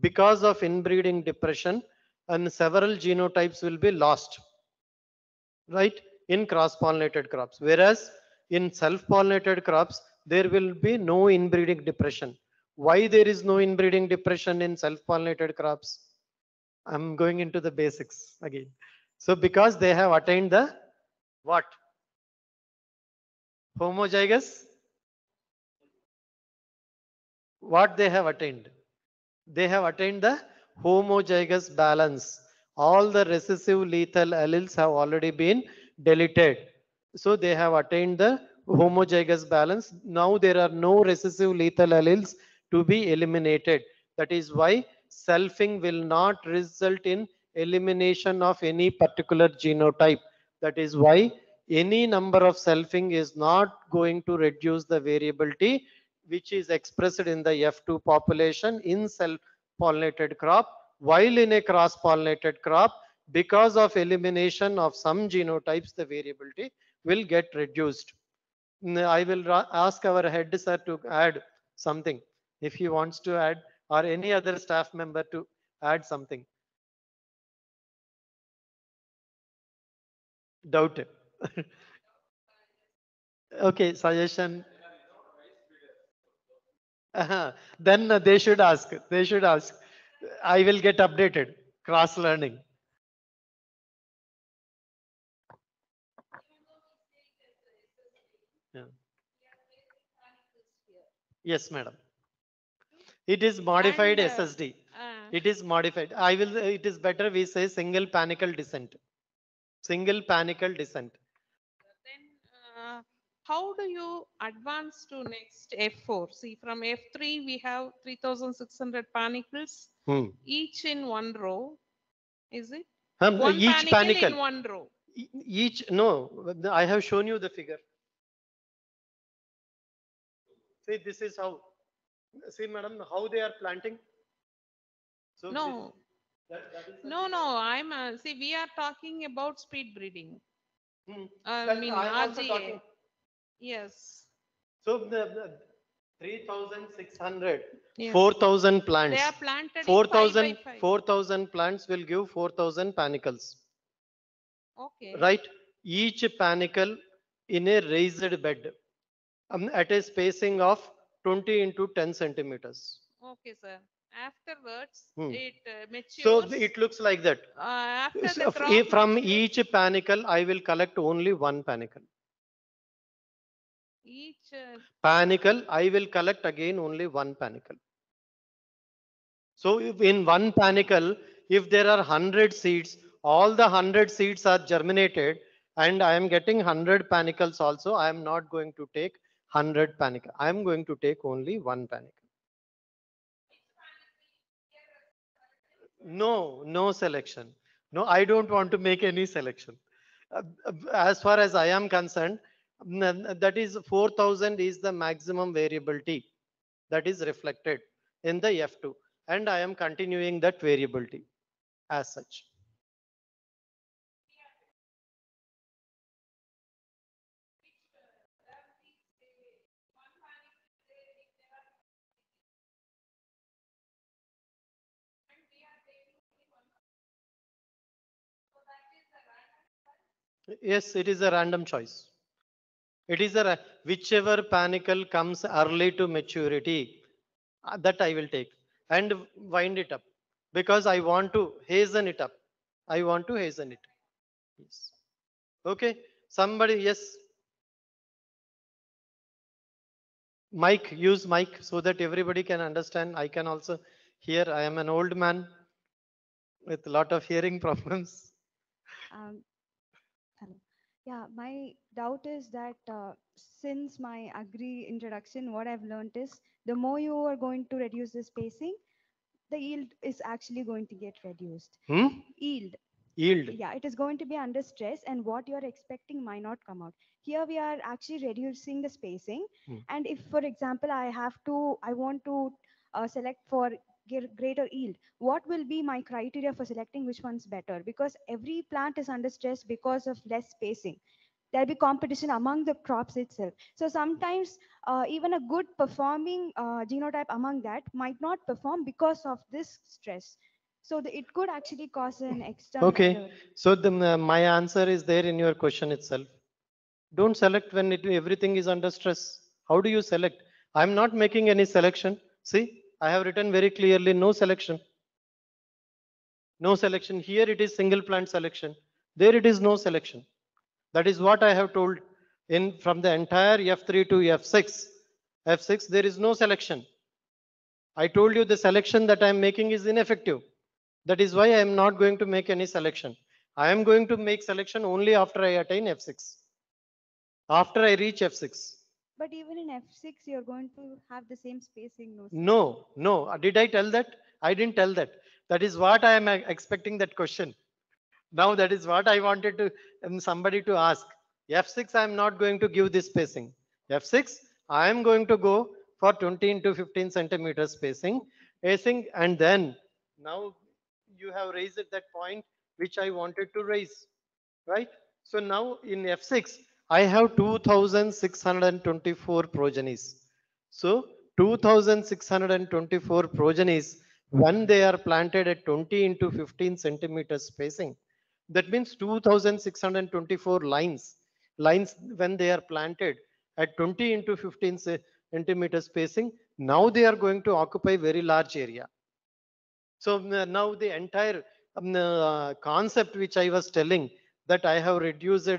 [SPEAKER 2] Because of inbreeding depression, and several genotypes will be lost, right, in cross-pollinated crops. Whereas in self-pollinated crops, there will be no inbreeding depression. Why there is no inbreeding depression in self-pollinated crops? I'm going into the basics again. So because they have attained the what? Homozygous? What they have attained? They have attained the homozygous balance. All the recessive lethal alleles have already been deleted. So they have attained the homozygous balance. Now there are no recessive lethal alleles to be eliminated. That is why selfing will not result in elimination of any particular genotype. That is why any number of selfing is not going to reduce the variability which is expressed in the F2 population in self-pollinated crop, while in a cross-pollinated crop, because of elimination of some genotypes, the variability will get reduced. I will ask our head sir to add something if he wants to add, or any other staff member to add something. Doubt. Okay, suggestion. Then they should ask. They should ask. I will get updated. Cross learning. Yeah. Yes, madam. It is modified
[SPEAKER 4] And,
[SPEAKER 2] SSD.
[SPEAKER 4] uh,
[SPEAKER 2] It is modified. I will. It is better we say single panicle descent. Single panicle descent.
[SPEAKER 4] then how do you advance to next F4? See, from F3 we have 3,600 panicles, each in one row. Is it? One
[SPEAKER 2] Each
[SPEAKER 4] panicle in
[SPEAKER 2] panicle.
[SPEAKER 4] one row.
[SPEAKER 2] Each, no, I have shown you the figure. See, this is how. See, madam, how they are planting. So
[SPEAKER 4] No,
[SPEAKER 2] that is the
[SPEAKER 4] no,
[SPEAKER 2] figure.
[SPEAKER 4] no. I'm see. We are talking about speed breeding. I
[SPEAKER 2] That
[SPEAKER 4] mean
[SPEAKER 2] I am also
[SPEAKER 4] RGA.
[SPEAKER 2] talking.
[SPEAKER 4] Yes.
[SPEAKER 2] So the 3,600,
[SPEAKER 4] Yes.
[SPEAKER 2] 4,000 plants.
[SPEAKER 4] They are planted in
[SPEAKER 2] 4,000
[SPEAKER 4] 5 by 5.
[SPEAKER 2] 4,000 plants will give 4,000 panicles.
[SPEAKER 4] Okay.
[SPEAKER 2] Right? Each panicle in a raised bed at a spacing of 20 into 10 centimeters.
[SPEAKER 4] Okay, sir. Afterwards,
[SPEAKER 2] Hmm.
[SPEAKER 4] it
[SPEAKER 2] So
[SPEAKER 4] matures.
[SPEAKER 2] it looks like that.
[SPEAKER 4] After
[SPEAKER 2] So
[SPEAKER 4] the crop
[SPEAKER 2] from
[SPEAKER 4] matures,
[SPEAKER 2] each panicle, I will collect only one panicle.
[SPEAKER 4] each
[SPEAKER 2] Panicle, I will collect again only one panicle. So if in one panicle, if there are 100 seeds, all the 100 seeds are germinated and I am getting 100 panicles also, I am not going to take 100 panicle. I am going to take only one panicle. No, no selection. No, I don't want to make any selection. As far as I am concerned, that is 4000 is the maximum variability that is reflected in the F2. And I am continuing that variability as such. Yes, it is a random choice. It is a whichever panicle comes early to maturity, that I will take and wind it up because I want to hasten it up. I want to hasten it. Yes. Okay. Somebody, yes. Mic, use mic so that everybody can understand. I can also hear. I am an old man with a lot of hearing problems.
[SPEAKER 5] Um, Hello. Yeah, my doubt is that since my agri introduction, what I've learned is the more you are going to reduce the spacing, the yield is actually going to get reduced.
[SPEAKER 2] Hmm?
[SPEAKER 5] Yield.
[SPEAKER 2] Yield.
[SPEAKER 5] Yeah, it is going to be under stress, and what you're expecting might not come out. Here we are actually reducing the spacing.
[SPEAKER 2] Hmm.
[SPEAKER 5] And if, for example, I want to select for greater yield, what will be my criteria for selecting which one's better? Because every plant is under stress because of less spacing. There'll be competition among the crops itself. So sometimes even a good performing genotype among that might not perform because of this stress. So it could actually cause an external
[SPEAKER 2] Okay.
[SPEAKER 5] error.
[SPEAKER 2] So my answer is there in your question itself. Don't select when everything is under stress. How do you select? I'm not making any selection. See, I have written very clearly no selection. No selection. Here it is single plant selection. There it is no selection. That is what I have told in from the entire F3 to F6. F6, there is no selection. I told you the selection that I am making is ineffective. That is why I am not going to make any selection. I am going to make selection only after I attain F6. After I reach F6.
[SPEAKER 5] But even in F6, you're going to have the same spacing, no, sir?
[SPEAKER 2] No, no. Did I tell that? I didn't tell that. That is what I am expecting that question. Now that is what I wanted to somebody to ask. F6, I am not going to give this spacing. F6, I am going to go for 20 into 15 centimeters spacing, and then now you have raised that point which I wanted to raise, right? So now in F6, I have 2624 progenies. So 2624 progenies, when they are planted at 20 into 15 centimeters spacing, that means 2624 lines. Lines when they are planted at 20 into 15 centimeter spacing, now they are going to occupy very large area. So now the entire concept which I was telling, that I have reduced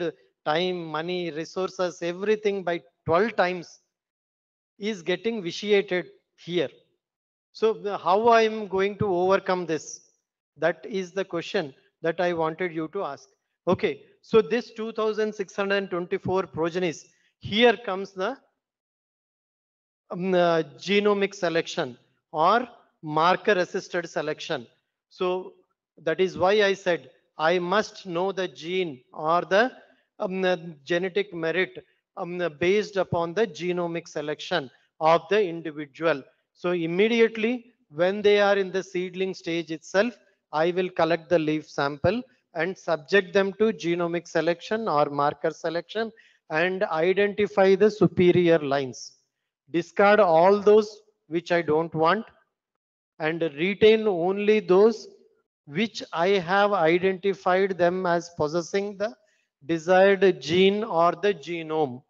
[SPEAKER 2] time, money, resources, everything by 12 times is getting vitiated here. So how I am going to overcome this? That is the question that I wanted you to ask. Okay, so this 2624 progenies, here comes the genomic selection or marker assisted selection. So that is why I said I must know the gene or the genetic merit based upon the genomic selection of the individual. So immediately when they are in the seedling stage itself, I will collect the leaf sample and subject them to genomic selection or marker selection and identify the superior lines. Discard all those which I don't want and retain only those which I have identified them as possessing the desired gene or the genome.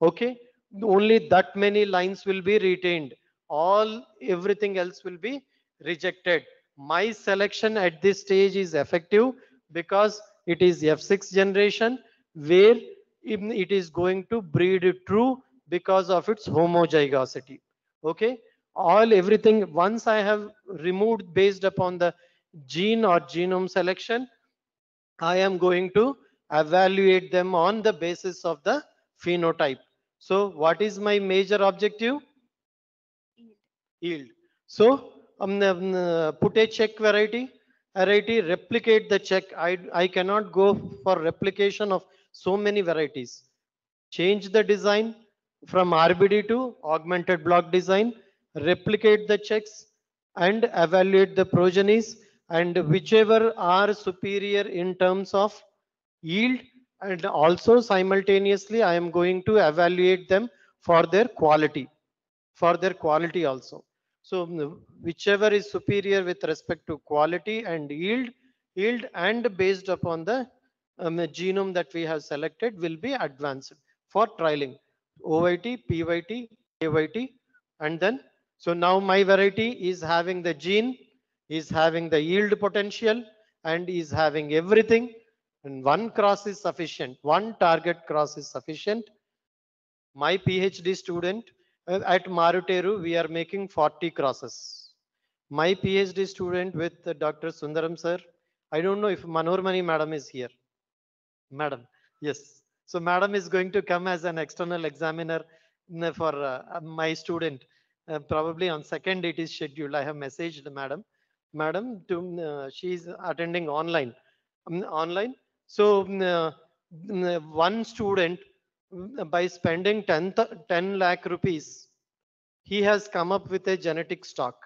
[SPEAKER 2] Okay, only that many lines will be retained. Everything else will be rejected. My selection at this stage is effective because it is F6 generation where it is going to breed true because of its homozygosity. Okay, everything once I have removed based upon the gene or genome selection, I am going to evaluate them on the basis of the phenotype. So what is my major objective?
[SPEAKER 5] Yield.
[SPEAKER 2] Yield. So put a check variety, replicate the check. I cannot go for replication of so many varieties. Change the design from RBD to augmented block design, replicate the checks and evaluate the progenies, and whichever are superior in terms of yield, and also simultaneously I am going to evaluate them for their quality, also. So whichever is superior with respect to quality and yield and based upon the genome that we have selected will be advanced for trialing. OYT, PYT, AYT, and then, so now my variety is having the gene, is having the yield potential, and is having everything. And one cross is sufficient. One target cross is sufficient. My PhD student at Maruteru, we are making 40 crosses. My PhD student with Dr. Sundaram sir, I don't know if Manormani madam is here. Madam, yes. So madam is going to come as an external examiner for my student. Probably on 2nd it is scheduled. I have messaged madam. Madam, she is attending online. Online. So one student by spending 10 lakh rupees, he has come up with a genetic stock.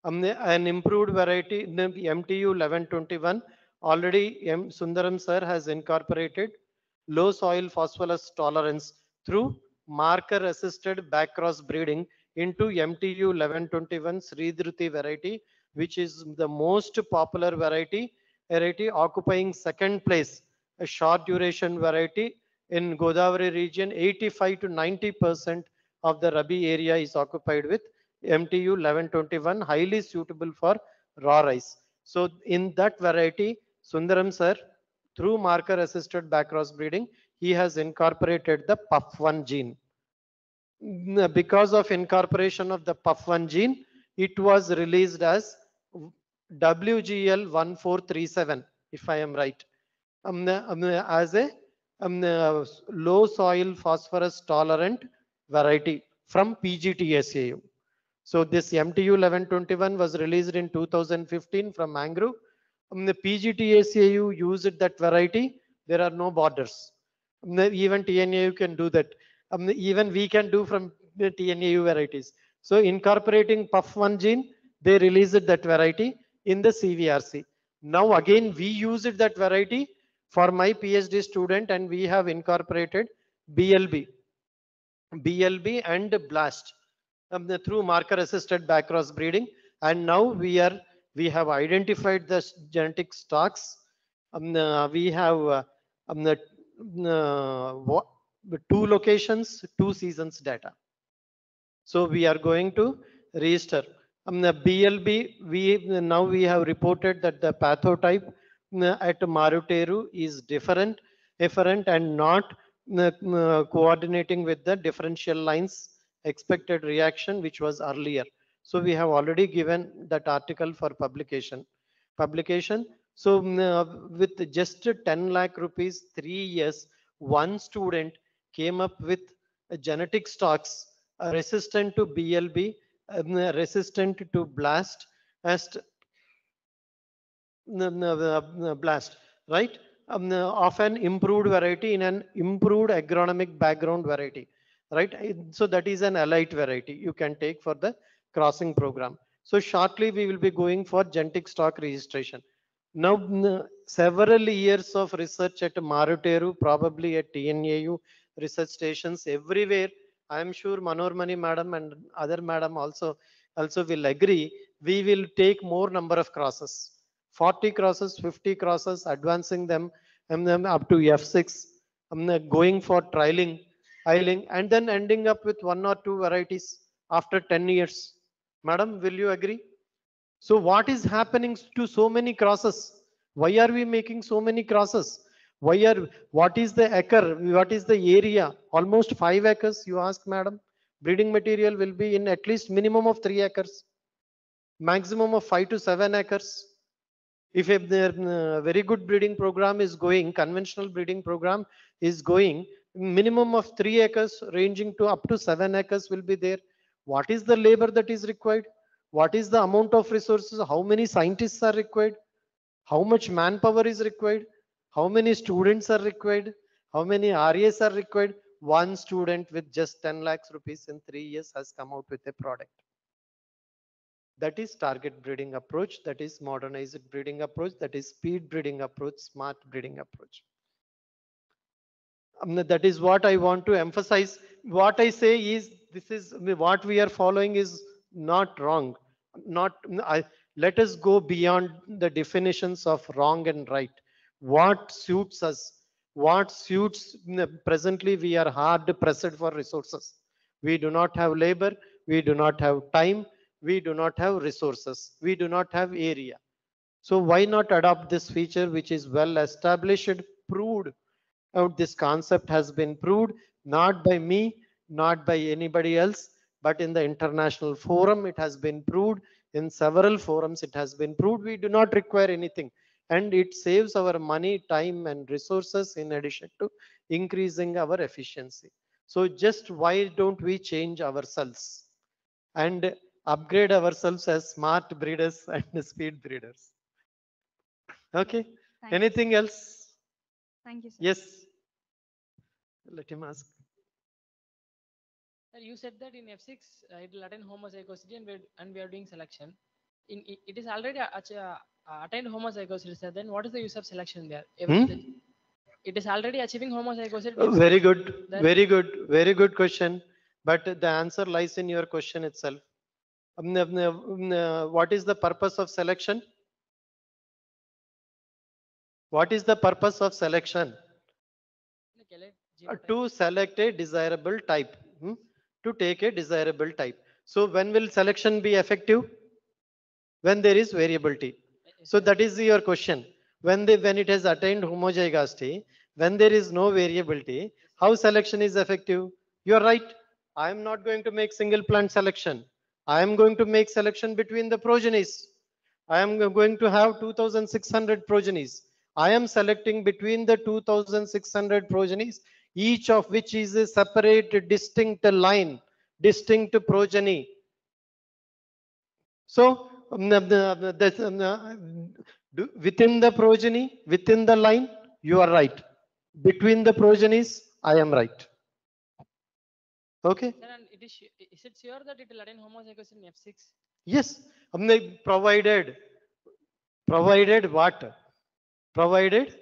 [SPEAKER 2] An improved variety, the MTU 1121, already Sundaram sir has incorporated low soil phosphorus tolerance through marker assisted backcross breeding into MTU 1121 Sridruti variety, which is the most popular variety occupying second place, a short duration variety in Godavari region. 85 to 90% of the Rabi area is occupied with MTU 1121, highly suitable for raw rice. So in that variety, Sundaram sir, through marker assisted backcross breeding, he has incorporated the PUF1 gene. Because of incorporation of the PUF1 gene, it was released as WGL 1437, if I am right, as a low soil phosphorus tolerant variety from PGTSAU. So this MTU 1121 was released in 2015 from Mangrove. The PGTSAU used that variety. There are no borders. Even TNAU can do that. Even we can do from the TNAU varieties. So incorporating PUF1 gene, they released that variety in the CVRC. Now again, we used that variety for my PhD student, and we have incorporated BLB and BLAST through marker assisted backcross breeding. And now we have identified the genetic stocks. We have two locations, 2 seasons data. So we are going to register. The BLB, now we have reported that the pathotype at Maruteru is different and not coordinating with the differential lines expected reaction, which was earlier. So we have already given that article for publication. So with just 10 lakh rupees, 3 years, one student came up with genetic stocks resistant to BLB, resistant to blast, blast, right? Of an improved variety in an improved agronomic background variety, right? So that is an elite variety you can take for the crossing program. So shortly we will be going for genetic stock registration. Now, several years of research at Maruteru, probably at TNAU research stations everywhere. I am sure Manormani madam and other madam also will agree. We will take more number of crosses, 40 crosses, 50 crosses, advancing them and then up to F6, going for trialing, and then ending up with 1 or 2 varieties after 10 years. Madam, will you agree? So what is happening to so many crosses? Why are we making so many crosses? What is the acre? What is the area? Almost 5 acres, you ask, madam. Breeding material will be in at least minimum of 3 acres, maximum of 5 to 7 acres. If a very good breeding program is going, conventional breeding program is going, minimum of 3 acres ranging to up to 7 acres will be there. What is the labor that is required? What is the amount of resources? How many scientists are required? How much manpower is required? How many students are required? How many RAs are required? One student with just 10 lakhs rupees in 3 years has come out with a product. That is target breeding approach. That is modernized breeding approach. That is speed breeding approach, smart breeding approach. That is what I want to emphasize. What I say is, this is what we are following is not wrong. Let us go beyond the definitions of wrong and right. What suits us? What suits? Presently, we are hard pressed for resources. We do not have labor. We do not have time. We do not have resources. We do not have area. So why not adopt this feature, which is well established, proved? This concept has been proved not by me, not by anybody else, but in the international forum it has been proved. In several forums it has been proved. We do not require anything, and it saves our money, time and resources in addition to increasing our efficiency. So just why don't we change ourselves and upgrade ourselves as smart breeders and speed breeders? Okay.
[SPEAKER 5] Thank you,
[SPEAKER 2] Anything
[SPEAKER 5] sir.
[SPEAKER 2] else?
[SPEAKER 5] Thank you, sir.
[SPEAKER 2] Yes. Let him ask.
[SPEAKER 6] Sir, you said that in F6 it will attain homozygosity and we are doing selection. It is already attained homozygosity, sir. Then what is the use of selection there? It is already achieving homozygosity.
[SPEAKER 2] Very good, very good, very good question. But the answer lies in your question itself. What is the purpose of selection? What is the purpose of selection? To select a desirable type, to take a desirable type. So when will selection be effective? When there is variability. So that is your question. When it has attained homozygosity, when there is no variability, how selection is effective? You are right. I am not going to make single plant selection. I am going to make selection between the progenies. I am going to have 2,600 progenies. I am selecting between the 2,600 progenies, each of which is a separate, distinct line, distinct progeny. So within the progeny, within the line, you are right. Between the progenies, I am right. Okay.
[SPEAKER 6] Sir, and is it sure that it will attain homozygosity in F6?
[SPEAKER 2] Yes. Provided what? Provided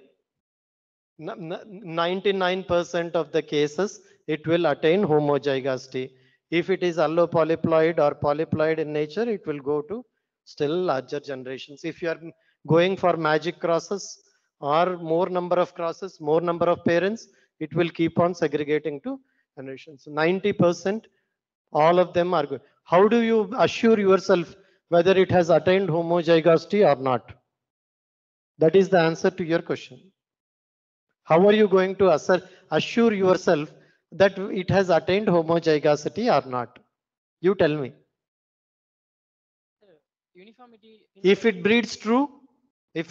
[SPEAKER 2] 99% of the cases it will attain homozygosity. If it is allopolyploid or polyploid in nature, it will go to still larger generations. If you are going for magic crosses or more number of crosses, more number of parents, it will keep on segregating to generations. 90%, all of them are good. How do you assure yourself whether it has attained homozygosity or not? That is the answer to your question. How are you going to assure yourself that it has attained homozygosity or not? You tell me.
[SPEAKER 6] Uniformity.
[SPEAKER 2] If it breeds true, it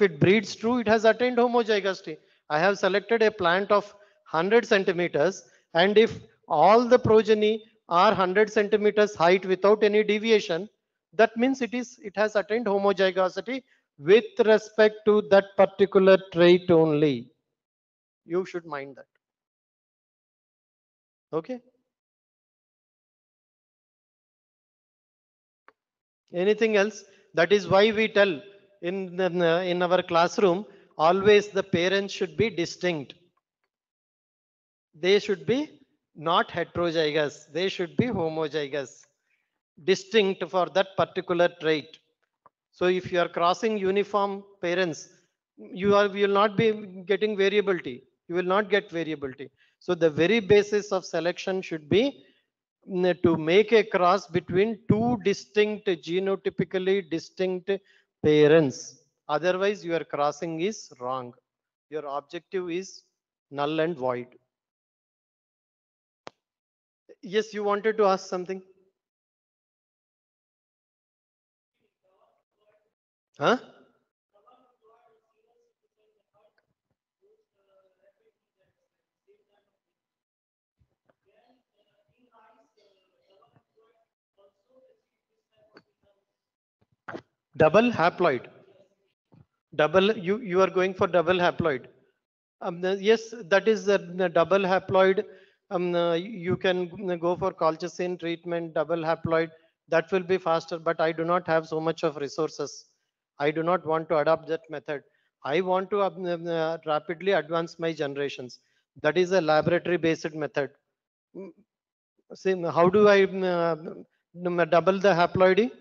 [SPEAKER 2] has attained homozygosity. I have selected a plant of 100 centimeters, and if all the progeny are 100 centimeters height without any deviation, that means it has attained homozygosity with respect to that particular trait only. You should mind that. Okay. Anything else? That is why we tell in our classroom, always the parents should be distinct. They should be not heterozygous. They should be homozygous, distinct for that particular trait. So if you are crossing uniform parents, you will not be getting variability. You will not get variability. So the very basis of selection should be to make a cross between two distinct, genotypically distinct parents. Otherwise, your crossing is wrong. Your objective is null and void. Yes, you wanted to ask something? Huh? Double haploid. You are going for double haploid. Yes, that is the double haploid. You can go for colchicine treatment, double haploid. That will be faster, but I do not have so much of resources. I do not want to adopt that method. I want to rapidly advance my generations. That is a laboratory-based method. Mm, See, how do I double the haploidy?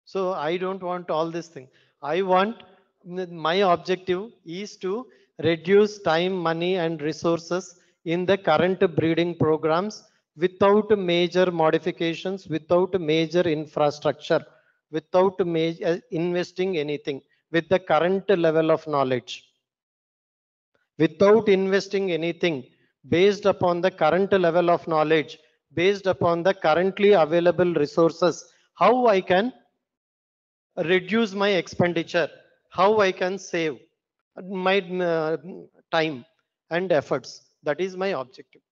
[SPEAKER 2] So I don't want all this thing. I want my objective is to reduce time, money, and resources in the current breeding programs without major modifications, without major infrastructure, without major investing anything with the current level of knowledge. Without investing anything based upon the current level of knowledge, based upon the currently available resources, how I can reduce my expenditure, how I can save my time and efforts. That is my objective.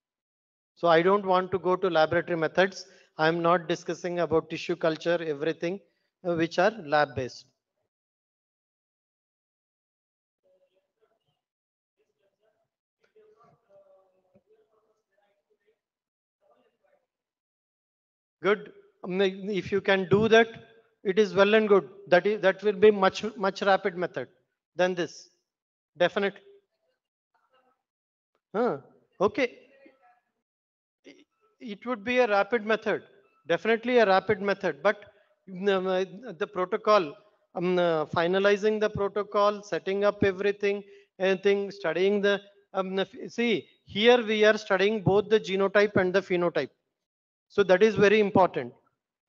[SPEAKER 2] So I don't want to go to laboratory methods. I'm not discussing about tissue culture, everything which are lab based. Good. If you can do that, it is well and good. That will be much rapid method than this. Definitely. Okay. It would be a rapid method, definitely a rapid method, but the protocol, finalizing the protocol, setting up everything, anything, studying the, see, here we are studying both the genotype and the phenotype. So that is very important.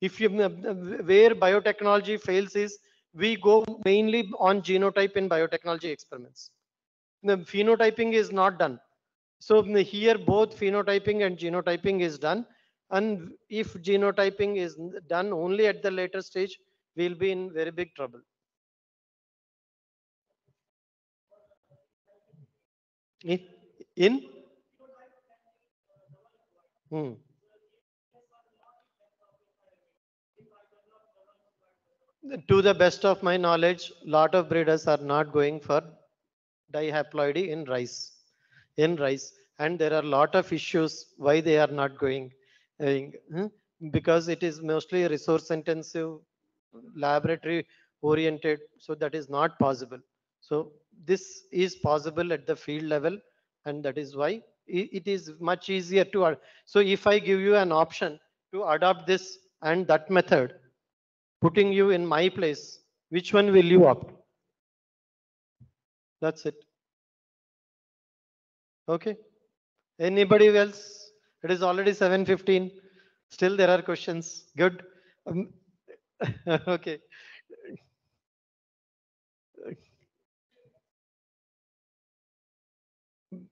[SPEAKER 2] If you, where biotechnology fails is, we go mainly on genotype in biotechnology experiments. The phenotyping is not done. So here both phenotyping and genotyping is done. And if genotyping is done only at the later stage, we'll be in very big trouble. In? in? Hmm. To the best of my knowledge, lot of breeders are not going for dihaploidy in rice. In rice, and there are a lot of issues why they are not going, because it is mostly resource intensive, laboratory oriented, so that is not possible. So this is possible at the field level, and that is why it is much easier to so if I give you an option to adopt this and that method, putting you in my place, which one will you opt? That's it. Okay. Anybody else? It is already 7:15. Still there are questions. Good. Okay.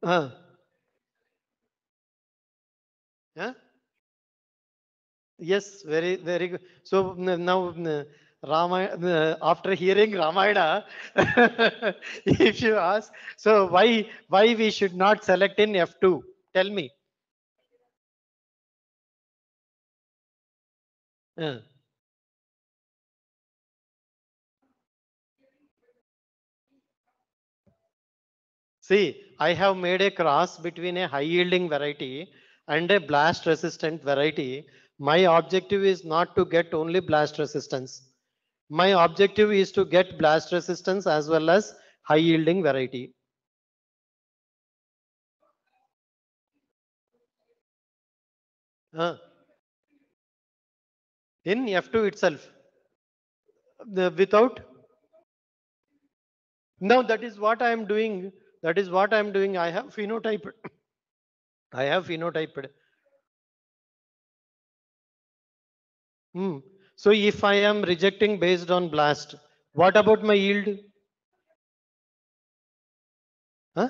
[SPEAKER 2] Uh, yeah? Yes, very good. So now after hearing Ramayana, if you ask, so why we should not select in F2? Tell me. Uh, See, I have made a cross between a high yielding variety and a blast resistant variety. My objective is not to get only blast resistance. My objective is to get blast resistance as well as high yielding variety. in F2 itself. Without. Now that is what I am doing. That is what I am doing. I have phenotyped. I have phenotyped. So if I am rejecting based on blast, what about my yield? Huh?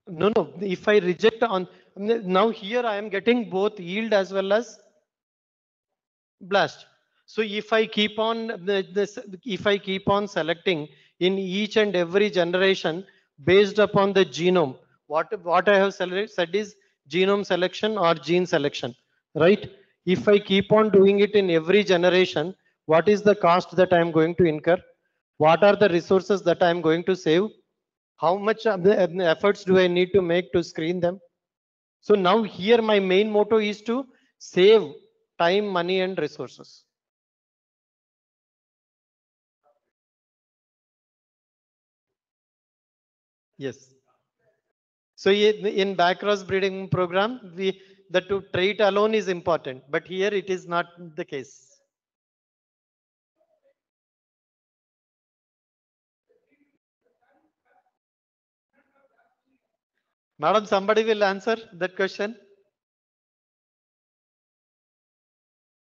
[SPEAKER 2] No, no. If I reject on, now here I am getting both yield as well as blast. So if I keep on if I keep on selecting in each and every generation based upon the genome, what I have said is genome selection or gene selection, right? If I keep on doing it in every generation, what is the cost that I am going to incur? What are the resources that I am going to save? How much of the efforts do I need to make to screen them? So now here my main motto is to save time, money, and resources. Yes. So in backcross breeding program, the trait alone is important, but here it is not the case. Madam, somebody will answer that question.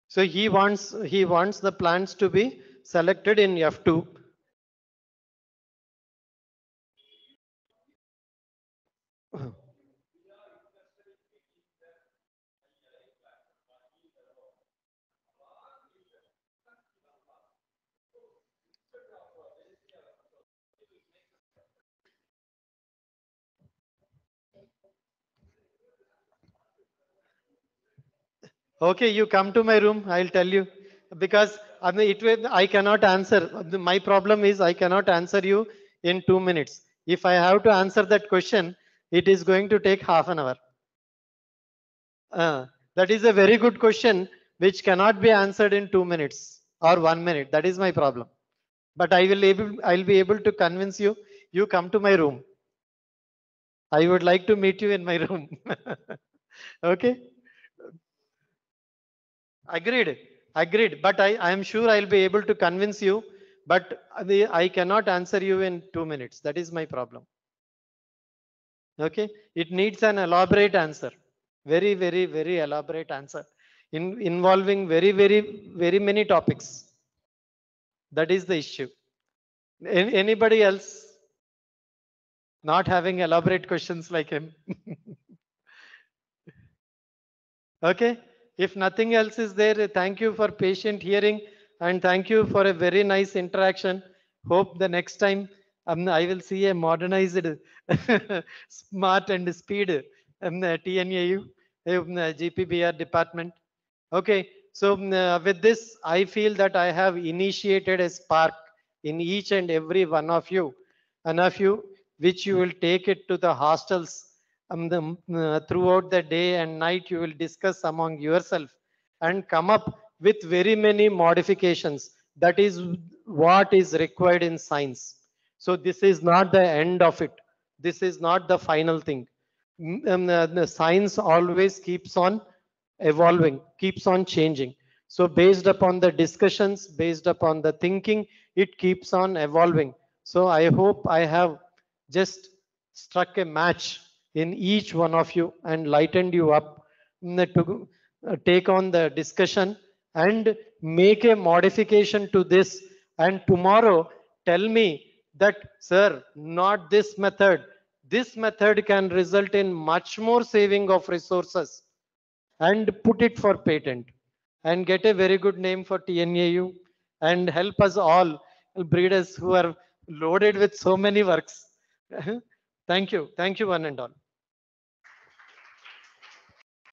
[SPEAKER 2] So he wants the plants to be selected in F2. Okay, you come to my room. I'll tell you because I mean, I cannot answer. My problem is I cannot answer you in 2 minutes. If I have to answer that question, it is going to take half an hour. That is a very good question, which cannot be answered in 2 minutes or 1 minute. That is my problem. But I'll be able to convince you. You come to my room. I would like to meet you in my room. Okay. Agreed. But I am sure I'll be able to convince you. But I cannot answer you in 2 minutes. That is my problem. Okay. It needs an elaborate answer. Very elaborate answer. Involving very many topics. That is the issue. Anybody else not having elaborate questions like him? Okay. If nothing else is there, thank you for patient hearing and thank you for a very nice interaction. Hope the next time I will see a modernized, smart and speed TNAU, GPBR department. Okay. So with this, I feel that I have initiated a spark in each and every one of you, which you will take it to the hostels throughout the day and night. You will discuss among yourself and come up with very many modifications. That is what is required in science. So this is not the end of it. This is not the final thing. The science always keeps on evolving, keeps on changing. So based upon the discussions, based upon the thinking, it keeps on evolving. So I hope I have just struck a match in each one of you and lightened you up to take on the discussion and make a modification to this. And tomorrow tell me that, sir, not this method. This method can result in much more saving of resources, and put it for patent and get a very good name for TNAU and help us all breeders who are loaded with so many works. Thank you. Thank you, one and all.